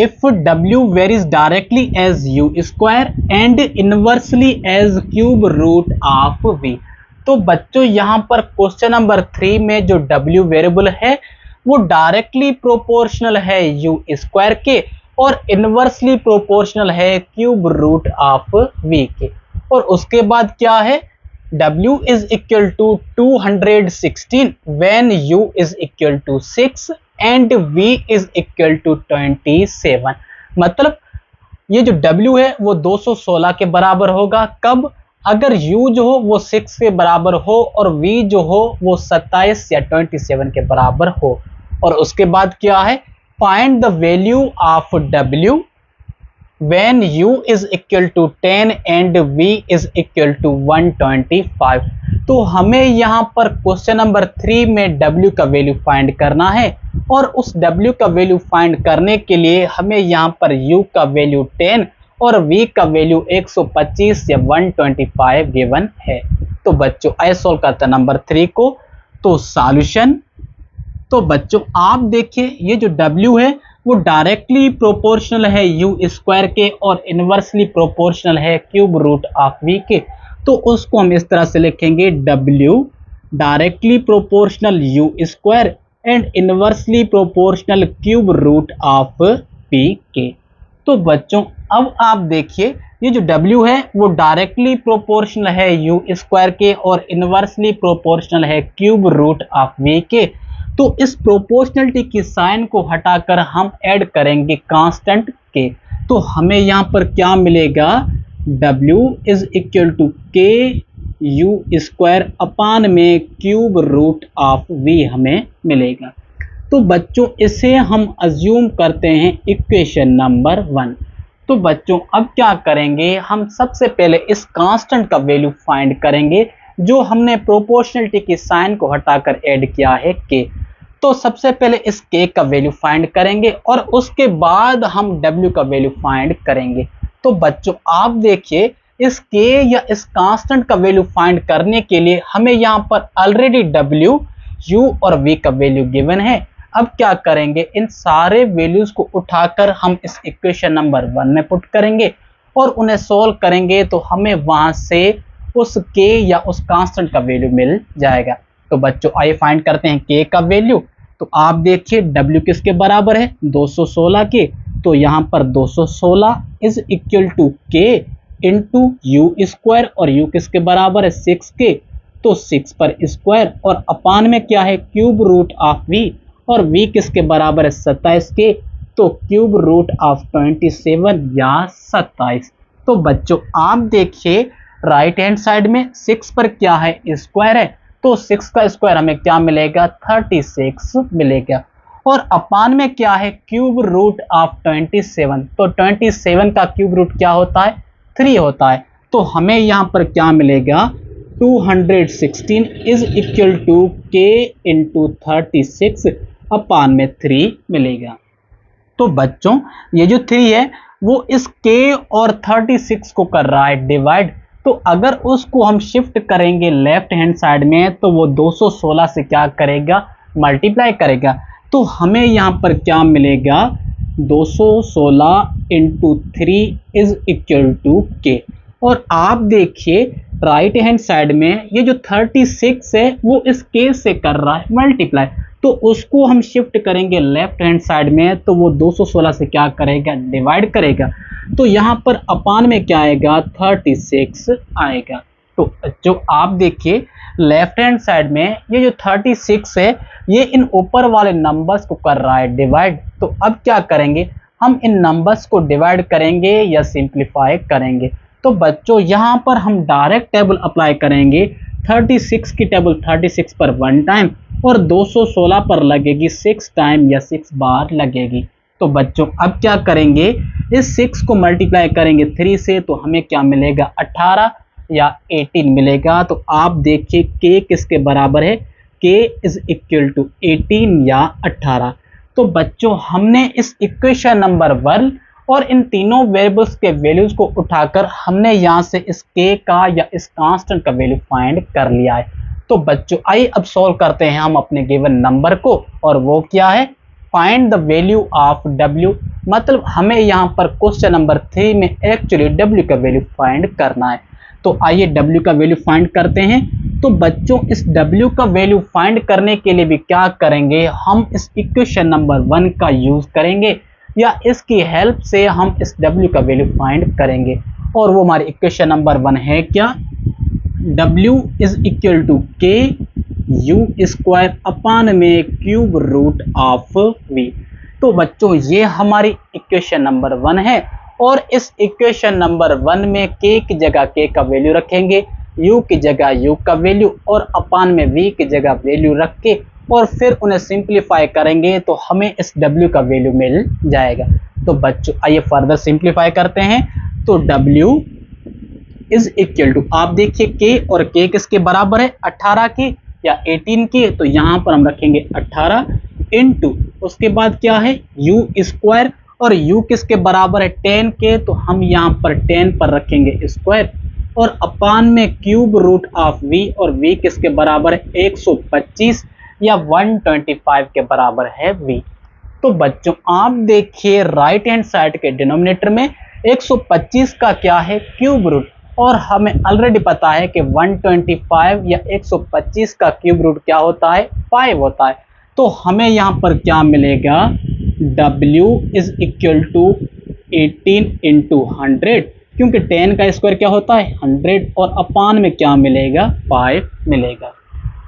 if w varies directly as u square and inversely as cube root of v। तो बच्चों यहां पर क्वेश्चन नंबर 3 में जो w वेरिएबल है वो डायरेक्टली प्रोपोर्शनल है u स्क्वायर के और इनवर्सली प्रोपोर्शनल है क्यूब रूट ऑफ v के। और उसके बाद क्या है, w is equal to 216 when u is equal to 6 and v is equal to 27। मतलब ये जो w है वो 216 के बराबर होगा, कब, अगर u जो हो वो 6 के बराबर हो और v जो हो वो 27 या 27 के बराबर हो। और उसके बाद क्या है, find the value of w when u is equal to 10 and v is equal to 125। तो हमें यहाँ पर क्वेश्चन नंबर 3 में w का वैल्यू फाइंड करना है, और उस w का वैल्यू फाइंड करने के लिए हमें यहाँ पर u का वैल्यू 10 और v का वैल्यू 125 या 125 गिवन है। तो बच्चों आइए सॉल्व करते हैं नंबर 3 को। तो सॉल्यूशन, तो बच्चों आप देखिए ये जो w है वो डायरेक्टली प्रोपोर्शनल है u स्क्वायर के और इनवर्सली प्रोपोर्शनल है क्यूब रूट ऑफ v के। तो उसको हम इस तरह से लिखेंगे, w directly proportional u square and inversely proportional cube root of v के। तो बच्चों अब आप देखिए ये जो w है वो डायरेक्टली प्रोपोर्शनल है u स्क्वायर के और इनवर्सली प्रोपोर्शनल है क्यूब रूट ऑफ v के। तो इस प्रोपोर्शनलिटी की साइन को हटाकर हम ऐड करेंगे कांस्टेंट के। तो हमें यहाँ पर क्या मिलेगा, w इज इक्वल टू के यू स्क्वायर अपान में क्यूब रूट ऑफ v हमें मिलेगा। तो बच्चों इसे हम अज्यूम करते हैं इक्वेशन नंबर 1। तो बच्चों अब क्या करेंगे, हम सबसे पहले इस कांस्टेंट का वैल्यू फाइंड करेंगे जो हमने प्रोपोर्शनलिटी की साइन को हटाकर ऐड किया है k। तो सबसे पहले इस k का वैल्यू फाइंड करेंगे और उसके बाद हम w का वैल्यू फाइंड करेंगे। तो बच्चों आप देखिए इस k या इस कांस्टेंट का वैल्यू फाइंड करने के लिए हमें यहाँ पर ऑलरेडी w, u और v का वैल्यू गिवन है। अब क्या करेंगे, इन सारे वैल्यूज को उठाकर हम इस इक्वेशन नंबर 1 में पुट करेंगे और उन्हें सोल्व करेंगे तो हमें वहां से उस k या उस कांस्टेंट का वैल्यू मिल जाएगा। तो बच्चों आइए फाइंड करते हैं k का वैल्यू। तो आप देखिए w किसके बराबर है, 216 के। तो यहाँ पर 216 is equal to k into u square, और u किसके बराबर है 6 के। तो 6 पर स्क्वायर और अपान में क्या है क्यूब रूट ऑफ v, और v किसके बराबर है 27 के। तो क्यूब रूट ऑफ 27 या 27। तो बच्चों आप देखिए राइट हैंड साइड में 6 पर क्या है स्क्वायर है, तो 6 का स्क्वायर हमें क्या मिलेगा 36 मिलेगा। और अपान में क्या है क्यूब रूट ऑफ 27, तो 27 का क्यूब रूट क्या होता है 3 होता है। तो हमें यहाँ पर क्या मिलेगा 216 is equal to k into 36 upon में 3 मिलेगा। तो बच्चों ये जो 3 है वो इस k और 36 को कर रहा है डिवाइड। तो अगर उसको हम शिफ्ट करेंगे लेफ्ट हैंड साइड में तो वो 216 से क्या करेगा मल्टीप्लाई करेगा। तो हमें यहाँ पर क्या मिलेगा 216 into 3 is equal to k। और आप देखिए राइट हैंड साइड में ये जो 36 है वो इस k से कर रहा है मल्टीप्लाई, तो उसको हम शिफ्ट करेंगे लेफ्ट हैंड साइड में तो वो 216 से क्या करेगा डिवाइड करेगा। तो यहाँ पर अपान में क्या आएगा 36 आएगा। तो जो आप देखिए लेफ्ट हैंड साइड में ये जो 36 है ये इन ऊपर वाले नंबर्स को कर रहा है डिवाइड। तो अब क्या करेंगे हम इन नंबर्स को डिवाइड करेंगे या सिंप्लीफाई करेंगे। तो बच्चों यहाँ पर हम डायरेक्ट टेबल अप्लाई करेंगे। 36 की टेबल 36 पर 1 टाइम और 216 पर लगेगी 6 टाइम या 6 बार लगेगी। तो बच्चों अब क्या करेंगे, इस 6 को मल्टीप्लाई करेंगे 3 से तो हमें क्या मिलेगा, 18 या 18 मिलेगा। तो आप देखिए k किसके बराबर है, k इज इक्वल टू 18 या 18। तो बच्चों हमने इस इक्वेशन नंबर 1 और इन तीनों वेरिएबल्स के वैल्यूज को उठाकर हमने यहाँ से इस k का या इस कांस्टेंट का वैल्यू फाइंड कर लिया है। तो बच्चों आइए अब सॉल्व करते हैं हम अपने गिवन नंबर को, और वो क्या है, find the value of w। मतलब हमें यहाँ पर क्वेश्चन नंबर 3 में एक्चुअली w का वैल्यू फाइंड करना है। तो आइए w का वैल्यू फाइंड करते हैं। तो बच्चों इस w का वैल्यू फाइंड करने के लिए भी क्या करेंगे, हम इस इक्वेशन नंबर 1 का यूज करेंगे या इसकी हेल्प से हम इस w का वैल्यू फाइंड करेंगे। और वो हमारी इक्वेशन नंबर 1 है क्या, w is equal to k u square upon में क्यूब रूट ऑफ v। तो बच्चों ये हमारी इक्वेशन नंबर 1 है, और इस इक्वेशन नंबर 1 में k की जगह k का वैल्यू रखेंगे, u की जगह u का वैल्यू और अपान में v की जगह वैल्यू रख के और फिर उन्हें सिंप्लीफाई करेंगे तो हमें इस w का वैल्यू मिल जाएगा। तो बच्चों आइए फर्दर सिंप्लीफाई करते हैं। तो w इज इक्वल टू, आप देखिए k और k किसके बराबर है, 18 की या 18 की। तो यहाँ पर हम रखेंगे 18 इंटू उसके बाद क्या है u स्क्वायर, और u किसके बराबर है 10 के, तो हम यहाँ पर 10 पर रखेंगे स्क्वायर, और अपान में क्यूब रूट ऑफ v, और v किसके बराबर है 125 या 125 के बराबर है v। तो बच्चों आप देखिए राइट हैंड साइड के डिनोमिनेटर में 125 का क्या है क्यूब रूट, और हमें ऑलरेडी पता है कि 125 या 125 का क्यूब रूट क्या होता है, 5 होता है। तो हमें यहाँ पर क्या मिलेगा, w is equal to 18 into 100, क्योंकि 10 का स्क्वायर क्या होता है 100, और अपान में क्या मिलेगा 5 मिलेगा।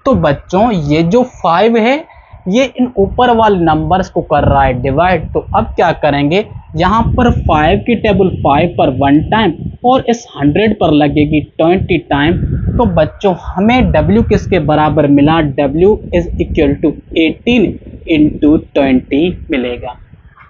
तो बच्चों ये जो 5 है ये इन ऊपर वाले नंबर्स को कर रहा है डिवाइड। तो अब क्या करेंगे, यहाँ पर 5 की टेबल 5 पर 1 टाइम और इस 100 पर लगेगी 20 टाइम। तो बच्चों हमें w किसके बराबर मिला, w is equal to 18 into 20 मिलेगा।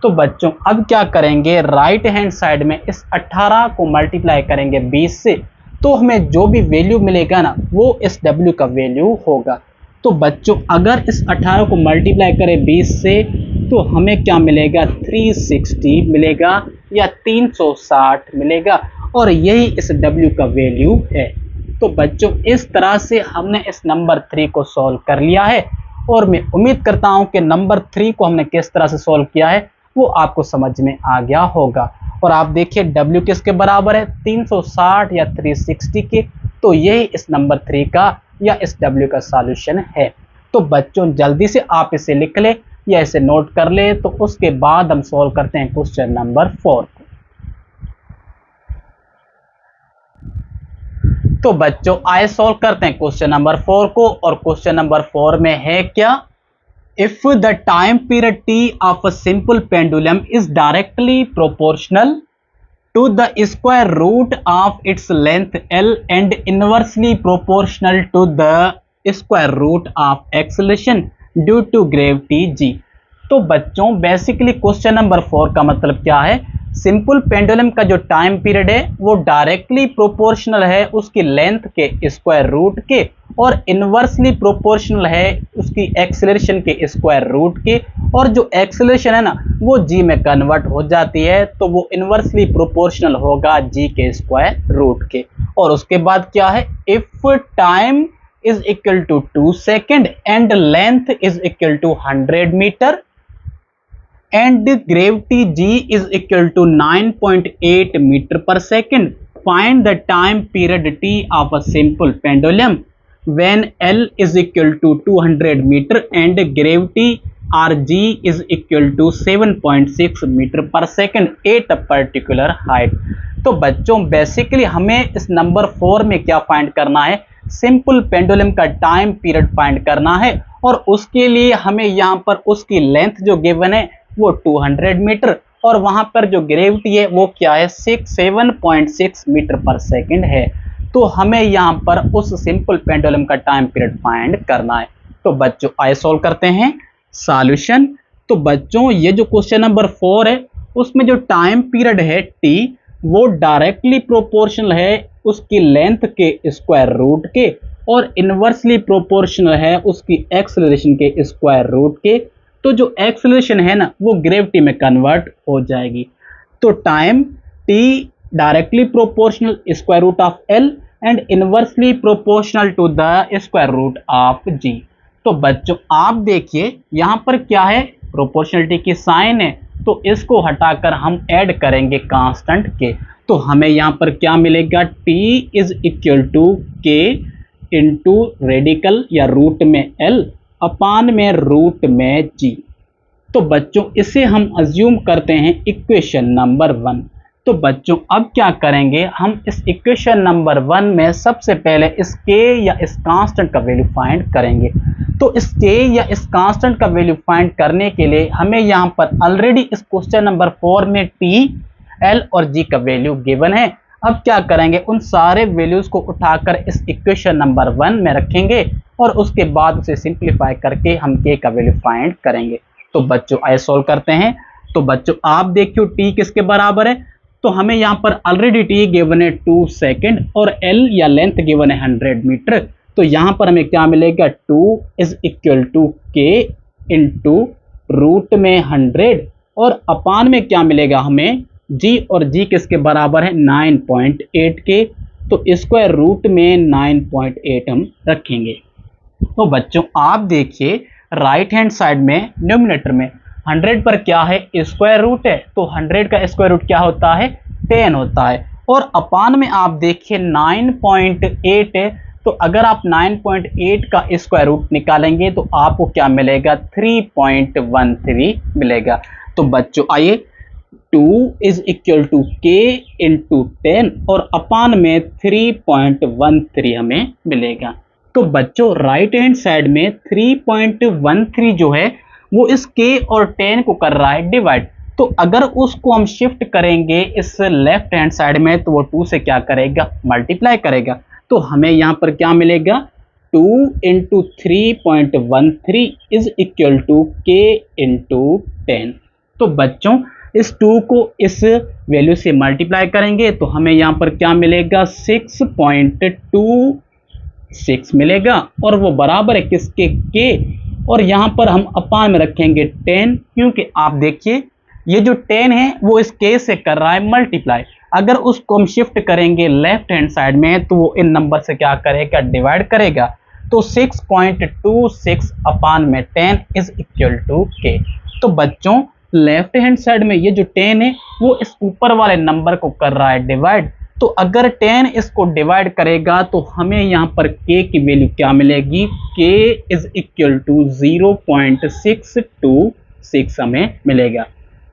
तो बच्चों अब क्या करेंगे, राइट हैंड साइड में इस 18 को मल्टीप्लाई करेंगे 20 से, तो हमें जो भी वैल्यू मिलेगा ना वो इस w का वैल्यू होगा। तो बच्चों अगर इस 18 को मल्टीप्लाई करें 20 से तो हमें क्या मिलेगा 360 मिलेगा या 360 मिलेगा, और यही इस w का वैल्यू है। तो बच्चों इस तरह से हमने इस नंबर 3 को सॉल्व कर लिया है, और मैं उम्मीद करता हूं कि नंबर 3 को हमने किस तरह से सॉल्व किया है वो आपको समझ में आ गया होगा। और आप देखिए w किसके बराबर है 360 या 360 के, तो यही इस नंबर 3 का या इस w का सॉल्यूशन है। तो बच्चों जल्दी से आप इसे लिख ले या इसे नोट कर ले, तो उसके बाद हम सॉल्व करते हैं क्वेश्चन नंबर 4। तो बच्चों आइए सॉल्व करते हैं क्वेश्चन नंबर 4 को, और क्वेश्चन नंबर 4 में है क्या, if the time period t of a simple pendulum is directly proportional to the square root of its length L and inversely proportional to the square root of acceleration due to gravity g। तो बच्चों बेसिकली क्वेश्चन नंबर 4 का मतलब क्या है, सिंपल पेंडुलम का जो टाइम पीरियड है वो डायरेक्टली प्रोपोर्शनल है उसकी लेंथ के स्क्वायर रूट के, और इनवर्सली प्रोपोर्शनल है उसकी एक्सेलरेशन के स्क्वायर रूट के, और जो एक्सेलरेशन है ना वो g में कन्वर्ट हो जाती है, तो वो इनवर्सली प्रोपोर्शनल होगा g के स्क्वायर रूट के। और उसके बाद क्या है, if time is equal to 2 second and length is equal to 100 metre and gravity g is equal to 9.8 meter per second, find the time period t of a simple pendulum when L is equal to 200 meter and gravity rg is equal to 7.6 meter per second at a particular height। तो बच्चों बेसिकली हमें इस नंबर 4 में क्या फाइंड करना है, सिंपल पेंडुलम का टाइम पीरियड फाइंड करना है, और उसके लिए हमें यहाँ पर उसकी लेंथ जो गिवन है वो 200 मीटर और वहां पर जो ग्रेविटी है वो क्या है 7.6 मीटर पर सेकंड है। तो हमें यहाँ पर उस सिंपल पेंडुलम का टाइम पीरियड फाइंड करना है। तो बच्चों आइए सॉल्व करते हैं सॉल्यूशन। तो बच्चों ये जो क्वेश्चन नंबर 4 है उसमें जो टाइम पीरियड है t वो डायरेक्टली प्रोपोर्शनल है उसकी लेंथ के स्क्वायर रूट के और इनवर्सली प्रोपोर्शनल है उसकी एक्सेलरेशन के स्क्वायर रूट के। तो जो एक्सेलरेशन है ना वो ग्रेविटी में कन्वर्ट हो जाएगी। तो time t directly proportional square root of l and inversely proportional to the square root of g। तो बच्चों आप देखिए यहाँ पर क्या है प्रोपोर्शनलिटी की साइन है तो इसको हटाकर हम ऐड करेंगे कांस्टेंट के। तो हमें यहाँ पर क्या मिलेगा t is equal to k into radical या रूट में l अपान में रूट में g। तो बच्चों इसे हम अज्यूम करते हैं इक्वेशन नंबर 1। तो बच्चों अब क्या करेंगे हम इस इक्वेशन नंबर 1 में सबसे पहले इस k या इस कांस्टेंट का वैल्यू फाइंड करेंगे। तो इस k या इस कांस्टेंट का वैल्यू फाइंड करने के लिए हमें यहाँ पर ऑलरेडी इस क्वेश्चन नंबर 4 में t, l और g का वैल्यू गिवन है। अब क्या करेंगे उन सारे वैल्यूज को उठाकर इस इक्वेशन नंबर 1 में रखेंगे और उसके बाद उसे सिंप्लीफाई करके हम k का वैल्यू फाइंड करेंगे। तो बच्चों आइए सॉल्व करते हैं। तो बच्चों आप देखियो t किसके बराबर है। तो हमें यहाँ पर ऑलरेडी t गिवन है 2 सेकेंड और l या लेंथ गिवन है 100 मीटर। तो यहाँ पर हमें क्या मिलेगा 2 is equal to k into root में 100 और अपान में क्या मिलेगा हमें g और g किसके बराबर है 9.8 के। तो स्क्वायर रूट में 9.8 हम रखेंगे। तो बच्चों आप देखिए राइट हैंड साइड में न्यूमरेटर में 100 पर क्या है स्क्वायर रूट है तो 100 का स्क्वायर रूट क्या होता है 10 होता है और अपान में आप देखिए 9.8 है। तो अगर आप 9.8 का स्क्वायर रूट निकालेंगे तो आपको क्या मिलेगा 3.13 मिलेगा। तो बच्चों आइए 2 is equal to k into 10 और अपान में 3.13 हमें मिलेगा। तो बच्चों राइट हैंड साइड में 3.13 जो है वो इस k और 10 को कर रहा है डिवाइड। तो अगर उसको हम शिफ्ट करेंगे इस लेफ्ट हैंड साइड में तो वो 2 से क्या करेगा मल्टीप्लाई करेगा। तो हमें यहाँ पर क्या मिलेगा 2 into 3.13 is equal to k into 10। तो बच्चों इस 2 को इस वैल्यू से मल्टीप्लाई करेंगे तो हमें यहाँ पर क्या मिलेगा 6.26 मिलेगा और वो बराबर है किसके k और यहाँ पर हम अपान में रखेंगे 10 क्योंकि आप देखिए ये जो 10 है वो इस k से कर रहा है मल्टीप्लाई। अगर उसको हम शिफ्ट करेंगे लेफ्ट हैंड साइड में तो वो इन नंबर से क्या करेगा डिवाइड करेगा। तो 6.26 अपान में 10 इज इक्वल टू k। तो बच्चों लेफ्ट हैंड साइड में ये जो 10 है वो इस ऊपर वाले नंबर को कर रहा है डिवाइड। तो अगर 10 इसको डिवाइड करेगा तो हमें यहाँ पर k की वैल्यू क्या मिलेगी k इज इक्वल टू 0.626 हमें मिलेगा।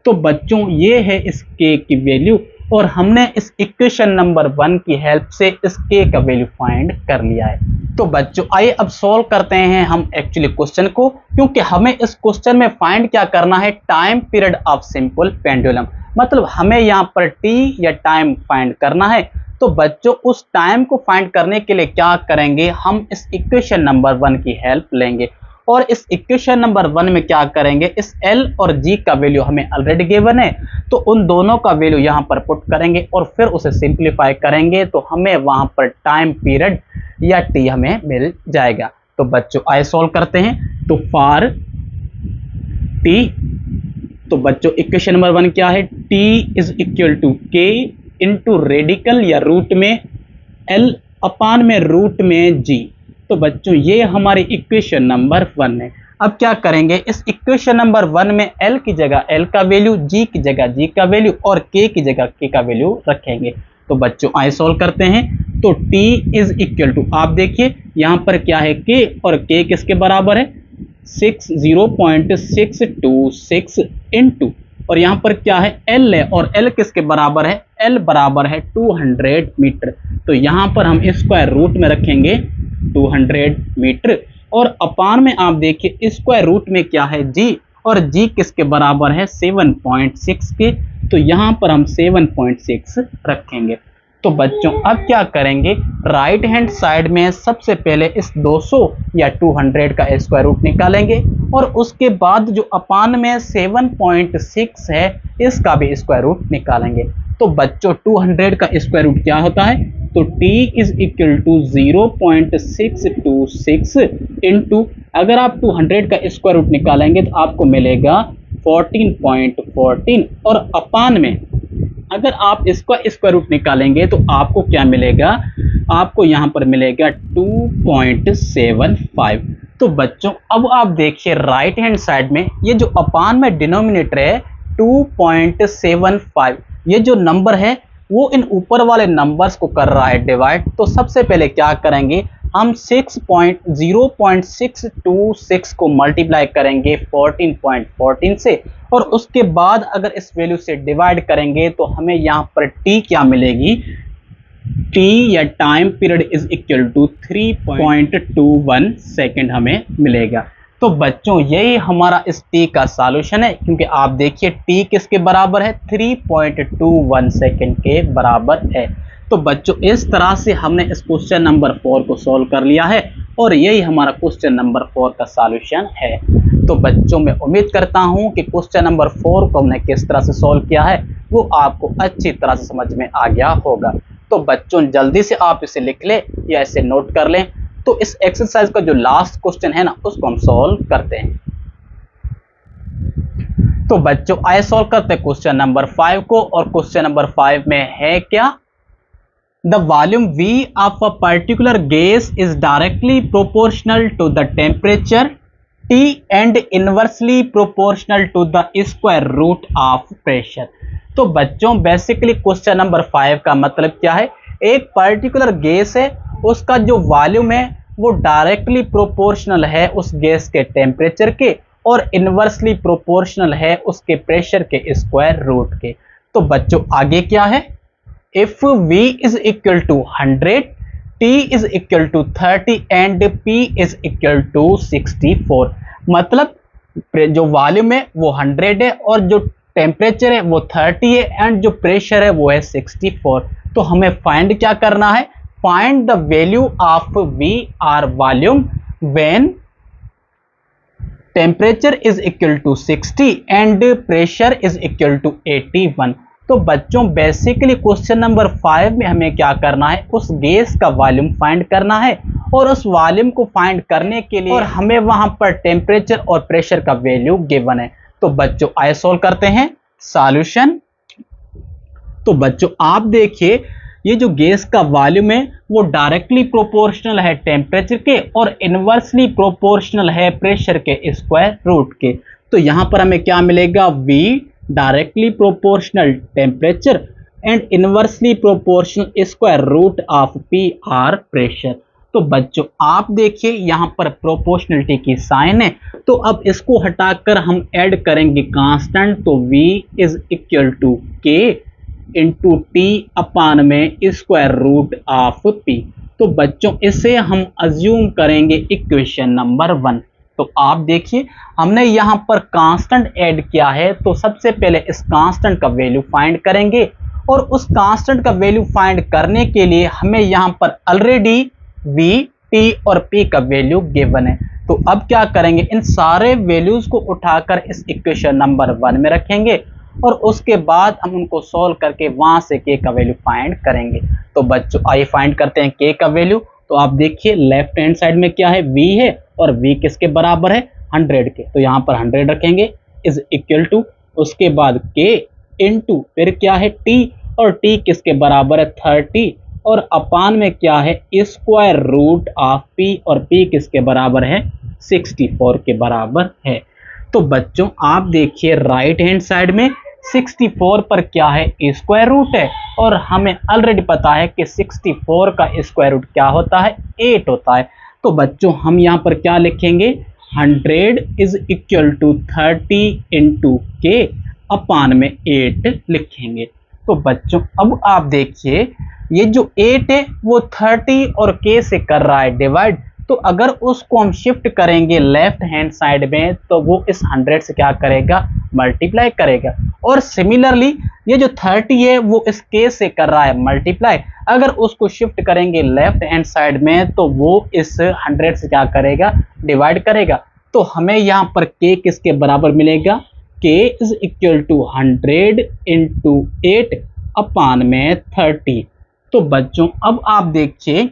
तो बच्चों ये है इस k की वैल्यू और हमने इस इक्वेशन नंबर 1 की हेल्प से इस k का वैल्यू फाइंड कर लिया है। तो बच्चों आइए अब सॉल्व करते हैं हम एक्चुअली क्वेश्चन को क्योंकि हमें इस क्वेश्चन में फाइंड क्या करना है time period of simple pendulum. मतलब हमें यहाँ पर t या टाइम फाइंड करना है। तो बच्चों उस टाइम को फाइंड करने के लिए क्या करेंगे हम इस इक्वेशन नंबर 1 की हेल्प लेंगे और इस इक्वेशन नंबर 1 में क्या करेंगे इस l और g का वैल्यू हमें ऑलरेडी गिवन है तो उन दोनों का वैल्यू यहाँ पर पुट करेंगे और फिर उसे सिंप्लीफाई करेंगे तो हमें वहां पर टाइम पीरियड या t हमें मिल जाएगा। तो बच्चों आइए सॉल्व करते हैं। तो फॉर t तो बच्चों इक्वेशन नंबर 1 क्या है t is equal to k into radical या रूट में l अपान में रूट में g। तो बच्चों ये हमारी इक्वेशन नंबर 1 है। अब क्या करेंगे इस इक्वेशन नंबर 1 में l की जगह l का वैल्यू g की जगह g का वैल्यू और k की जगह k का वैल्यू रखेंगे। तो बच्चों आइए सॉल्व करते हैं। तो t इज इक्वल टू आप देखिए यहाँ पर क्या है k और k किसके बराबर है 0.626 इंटू और यहाँ पर क्या है l है और l किसके बराबर है l बराबर है 200 मीटर। तो यहाँ पर हम स्क्वायर रूट में रखेंगे 200 मीटर और अपान में आप देखिए स्क्वायर रूट में क्या है g और g किसके बराबर है 7.6 के, तो यहाँ पर हम 7.6 रखेंगे। तो बच्चों अब क्या करेंगे, राइट हैंड साइड में सबसे पहले इस 200 या 200 का स्क्वायर रूट निकालेंगे और उसके बाद जो अपान में 7.6 है इसका भी स्क्वायर रूट निकालेंगे। तो बच्चों 200 का स्क्वायर रूट क्या होता है, तो t is equal to 0.626 into, अगर आप 200 का स्क्वायर रूट निकालेंगे तो आपको मिलेगा 14.14 और अपान में अगर आप इसका स्क्वायर रूट निकालेंगे तो आपको क्या मिलेगा, आपको यहाँ पर मिलेगा 2.75। तो बच्चों अब आप देखिए राइट हैंड साइड में ये जो अपान में डिनोमिनेटर है 2.75, ये जो नंबर है वो इन ऊपर वाले नंबर्स को कर रहा है डिवाइड। तो सबसे पहले क्या करेंगे, हम 0.626 को मल्टीप्लाई करेंगे 14.14 से और उसके बाद अगर इस वैल्यू से डिवाइड करेंगे तो हमें यहाँ पर t क्या मिलेगी, t या time period is equal to 3.21 second हमें मिलेगा। तो बच्चों यही हमारा इस t का सॉल्यूशन है, क्योंकि आप देखिए t किसके बराबर है, 3.21 सेकेंड के बराबर है। तो बच्चों इस तरह से हमने इस क्वेश्चन नंबर 4 को सॉल्व कर लिया है और यही हमारा क्वेश्चन नंबर 4 का सॉल्यूशन है। तो बच्चों मैं उम्मीद करता हूं कि क्वेश्चन नंबर 4 को हमने किस तरह से सॉल्व किया है वो आपको अच्छी तरह से समझ में आ गया होगा। तो बच्चों जल्दी से आप इसे लिख लें या इसे नोट कर लें। तो इस एक्सरसाइज का जो लास्ट क्वेश्चन है ना उसको हम सॉल्व करते हैं। तो बच्चों आइए सॉल्व करते हैं क्वेश्चन नंबर 5 को, और क्वेश्चन नंबर 5 में है क्या, the volume V of a particular gas is directly proportional to the temperature T and inversely proportional to the square root of pressure। तो बच्चों बेसिकली क्वेश्चन नंबर 5 का मतलब क्या है, एक पर्टिकुलर गैस है उसका जो वॉल्यूम है वो डायरेक्टली प्रोपोर्शनल है उस गैस के टेम्परेचर के और इनवर्सली प्रोपोर्शनल है उसके प्रेशर के स्क्वायर रूट के। तो बच्चों आगे क्या है, if V is equal to 100, T is equal to 30 and P is equal to 64। मतलब जो वॉल्यूम है वो 100 है और जो टेम्परेचर है वो 30 है एंड जो प्रेशर है वो है 64। तो हमें फाइंड क्या करना है, find the value of V or volume when temperature is equal to 60 and pressure is equal to 81। तो बच्चों बेसिकली क्वेश्चन नंबर 5 में हमें क्या करना है, उस गैस का वॉल्यूम फाइंड करना है और उस वॉल्यूम को फाइंड करने के लिए और हमें वहां पर टेम्परेचर और प्रेशर का वैल्यू गिवन है। तो बच्चों आइए सॉल्व करते हैं सॉल्यूशन। तो बच्चों आप देखिए ये जो गैस का वॉल्यूम है वो डायरेक्टली प्रोपोर्शनल है टेम्परेचर के और इनवर्सली प्रोपोर्शनल है प्रेशर के स्क्वायर रूट के। तो यहां पर हमें क्या मिलेगा, V directly proportional temperature and inversely proportional square root of P or pressure. तो बच्चों आप देखिए यहाँ पर प्रोपोर्शनलिटी की साइन है, तो अब इसको हटाकर हम ऐड करेंगे कांस्टेंट। तो V is equal to K into T upon m square root of P। तो बच्चों इसे हम अज्यूम करेंगे इक्वेशन नंबर 1। तो आप देखिए हमने यहाँ पर कांस्टेंट ऐड किया है, तो सबसे पहले इस कांस्टेंट का वैल्यू फाइंड करेंगे और उस कांस्टेंट का वैल्यू फाइंड करने के लिए हमें यहाँ पर ऑलरेडी V, T और P का वैल्यू गिवन है। तो अब क्या करेंगे, इन सारे वैल्यूज को उठाकर इस इक्वेशन नंबर 1 में रखेंगे और उसके बाद हम उनको सॉल्व करके वहां से K का वैल्यू फाइंड करेंगे। तो बच्चों आइए फाइंड करते हैं K का वैल्यू। तो आप देखिए लेफ्ट हैंड साइड में क्या है, V है और V किसके बराबर है, 100 के। तो यहाँ पर 100 रखेंगे इज इक्वल टू, उसके बाद K इंटू फिर क्या है T और T किसके बराबर है 30 और अपान में क्या है स्क्वायर रूट ऑफ P और P किसके बराबर है 64 के बराबर है। तो बच्चों आप देखिए राइट हैंड साइड में 64 पर क्या है स्क्वायर रूट है और हमें ऑलरेडी पता है कि 64 का स्क्वायर रूट क्या होता है 8 होता है। तो बच्चों हम यहाँ पर क्या लिखेंगे, 100 is equal to 30 into K upon में 8 लिखेंगे। तो बच्चों अब आप देखिए ये जो 8 है वो 30 और K से कर रहा है डिवाइड, तो अगर उसको हम शिफ्ट करेंगे लेफ्ट हैंड साइड में तो वो इस 100 से क्या करेगा, मल्टीप्लाई करेगा। और सिमिलरली ये जो 30 है वो इस k से कर रहा है मल्टीप्लाई, अगर उसको शिफ्ट करेंगे लेफ्ट हैंड साइड में तो वो इस 100 से क्या करेगा, डिवाइड करेगा। तो हमें यहाँ पर k किसके बराबर मिलेगा, k is equal to 100 into 8 अपान में 30। तो बच्चों अब आप देखिए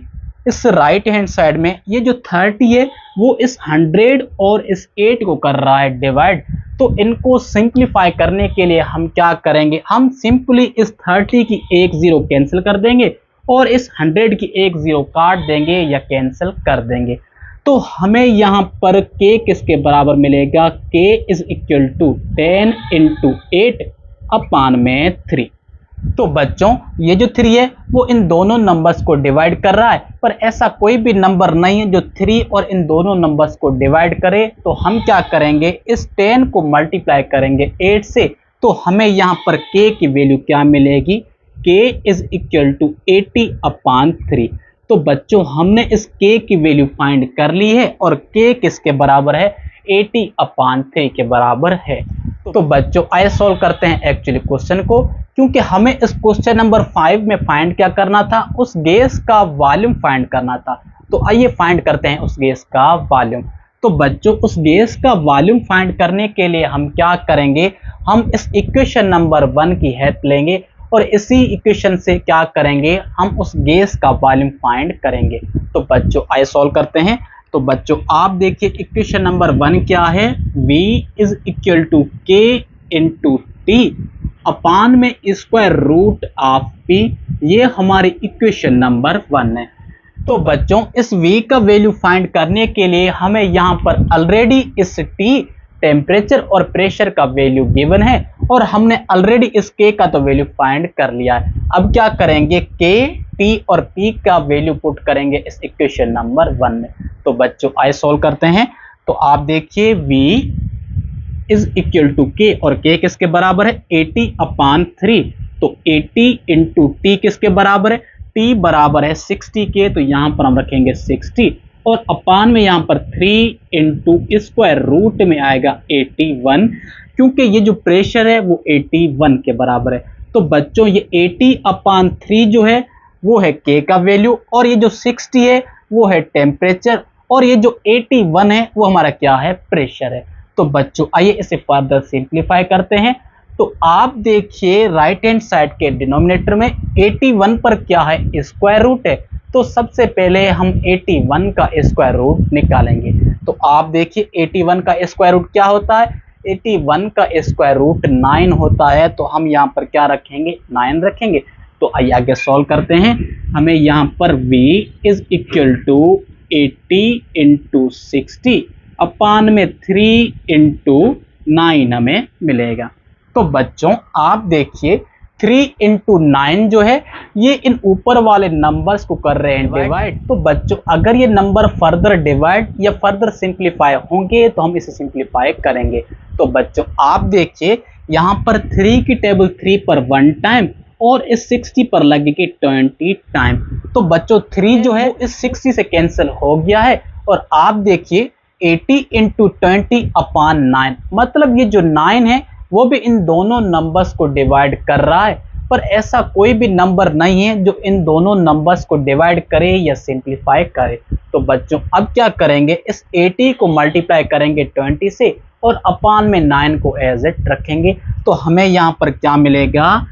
इस राइट हैंड साइड में ये जो 30 है वो इस 100 और इस 8 को कर रहा है डिवाइड। तो इनको सिंप्लीफाई करने के लिए हम क्या करेंगे, हम सिंपली इस 30 की एक जीरो कैंसिल कर देंगे और इस 100 की एक जीरो काट देंगे या कैंसिल कर देंगे। तो हमें यहाँ पर k किसके बराबर मिलेगा, k is equal to 10 into 8 अपान में 3। तो बच्चों ये जो 3 है वो इन दोनों नंबर्स को डिवाइड कर रहा है, पर ऐसा कोई भी नंबर नहीं है जो 3 और इन दोनों नंबर्स को डिवाइड करे। तो हम क्या करेंगे, इस 10 को मल्टीप्लाई करेंगे 8 से, तो हमें यहाँ पर k की वैल्यू क्या मिलेगी, k इज इक्वल टू 80 अपान 3। तो बच्चों हमने इस k की वैल्यू फाइंड कर ली है और k किसके बराबर है, 80 अपान 3 के बराबर है। तो बच्चों आइए सॉल्व करते हैं एक्चुअली क्वेश्चन को, क्योंकि हमें इस क्वेश्चन नंबर 5 में फाइंड क्या करना था, उस गैस का वॉल्यूम फाइंड करना था। तो आइए फाइंड करते हैं उस गैस का वॉल्यूम। तो बच्चों उस गैस का वॉल्यूम फाइंड करने के लिए हम क्या करेंगे, हम इस इक्वेशन नंबर 1 की हेल्प लेंगे और इसी इक्वेशन से क्या करेंगे, हम उस गैस का वॉल्यूम फाइंड करेंगे। तो बच्चों आइए सॉल्व करते हैं। तो बच्चों आप देखिए इक्वेशन नंबर 1 क्या है, v is equal to k into T upon m square root of p, ये हमारी इक्वेशन नंबर 1 है। तो बच्चों इस v का वैल्यू फाइंड करने के लिए हमें यहाँ पर ऑलरेडी इस t टेम्परेचर और प्रेशर का वैल्यू गिवन है और हमने ऑलरेडी इस k का तो वैल्यू फाइंड कर लिया है। अब क्या करेंगे, k, t और p का वैल्यू पुट करेंगे इस इक्वेशन नंबर 1 में। तो बच्चों आइए सॉल्व करते हैं। तो आप देखिए v is equal to k और k किसके बराबर है, 80 अपान 3। तो 80 इंटू टी किसके बराबर है, t बराबर है 60 के, तो यहाँ पर हम रखेंगे 60 और अपान में यहाँ पर 3 इंटू स्क्वायर रूट में आएगा 81, क्योंकि ये जो प्रेशर है वो 81 के बराबर है। तो बच्चों ये 80 अपान 3 जो है वो है k का वैल्यू और ये जो 60 है वो है टेम्परेचर और ये जो 81 है वो हमारा क्या है, प्रेशर है। तो बच्चों आइए इसे फर्दर सिंप्लीफाई करते हैं। तो आप देखिए राइट हैंड साइड के डिनोमिनेटर में 81 पर क्या है, स्क्वायर रूट है। तो सबसे पहले हम 81 का स्क्वायर रूट निकालेंगे। तो आप देखिए 81 का स्क्वायर रूट क्या होता है, 81 का स्क्वायर रूट 9 होता है। तो हम यहाँ पर क्या रखेंगे, 9 रखेंगे। तो आइए आगे सॉल्व करते हैं। हमें यहाँ पर v is equal to 80 into 60 अपान में 3 इंटू 9 हमें मिलेगा। तो बच्चों आप देखिए 3 इंटू 9 जो है ये इन ऊपर वाले नंबर्स को कर रहे हैं डिवाइड। तो बच्चों अगर ये नंबर फर्दर डिवाइड या फर्दर सिंप्लीफाई होंगे तो हम इसे सिंप्लीफाई करेंगे। तो बच्चों आप देखिए यहाँ पर 3 की टेबल 3 पर 1 टाइम और इस 60 पर लगेगी 20 टाइम। तो बच्चों 3 जो है इस 60 से कैंसिल हो गया है और आप देखिए 80 इंटू 20 अपान 9, मतलब ये जो 9 है वो भी इन दोनों नंबर्स को डिवाइड कर रहा है, पर ऐसा कोई भी नंबर नहीं है जो इन दोनों नंबर्स को डिवाइड करे या सिंप्लीफाई करे। तो बच्चों अब क्या करेंगे, इस 80 को मल्टीप्लाई करेंगे 20 से और अपान में 9 को एज इट रखेंगे। तो हमें यहाँ पर क्या मिलेगा,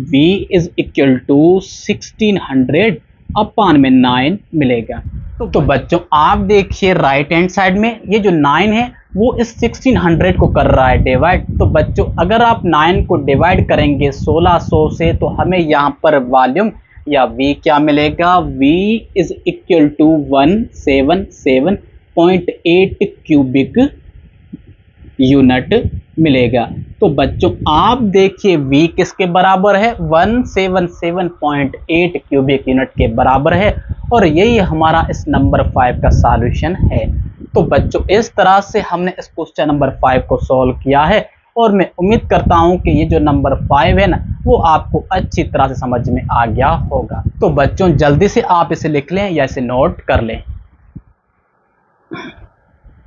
v इज इक्वल टू 1600 अपान में 9 मिलेगा। तो बच्चों आप देखिए राइट हैंड साइड में ये जो 9 है वो इस 1600 को कर रहा है डिवाइड। तो बच्चों अगर आप 9 को डिवाइड करेंगे 1600 से तो हमें यहाँ पर वॉल्यूम या v क्या मिलेगा, v is equal to 177.8 cubic unit मिलेगा। तो बच्चों आप देखिए v किसके बराबर है, 177.8 क्यूबिक यूनिट के बराबर है और यही हमारा इस नंबर 5 का सॉल्यूशन है। तो बच्चों इस तरह से हमने इस क्वेश्चन नंबर 5 को सॉल्व किया है और मैं उम्मीद करता हूं कि ये जो नंबर 5 है ना वो आपको अच्छी तरह से समझ में आ गया होगा। तो बच्चों जल्दी से आप इसे लिख लें या इसे नोट कर लें।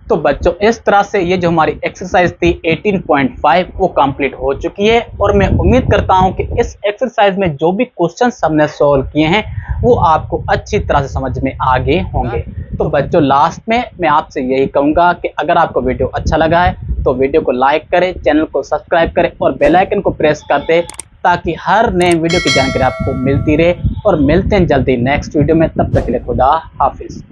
तो बच्चों इस तरह से ये जो हमारी एक्सरसाइज थी 18.5 वो कंप्लीट हो चुकी है और मैं उम्मीद करता हूं कि इस एक्सरसाइज में जो भी क्वेश्चंस हमने सॉल्व किए हैं वो आपको अच्छी तरह से समझ में आ गए होंगे। तो बच्चों लास्ट में मैं आपसे यही कहूंगा कि अगर आपको वीडियो अच्छा लगा है तो वीडियो को लाइक करें, चैनल को सब्सक्राइब करें और बेल आइकन को प्रेस कर दें ताकि हर नए वीडियो की जानकारी आपको मिलती रहे। और मिलते हैं जल्दी नेक्स्ट वीडियो में, तब तक के लिए खुदा हाफिज।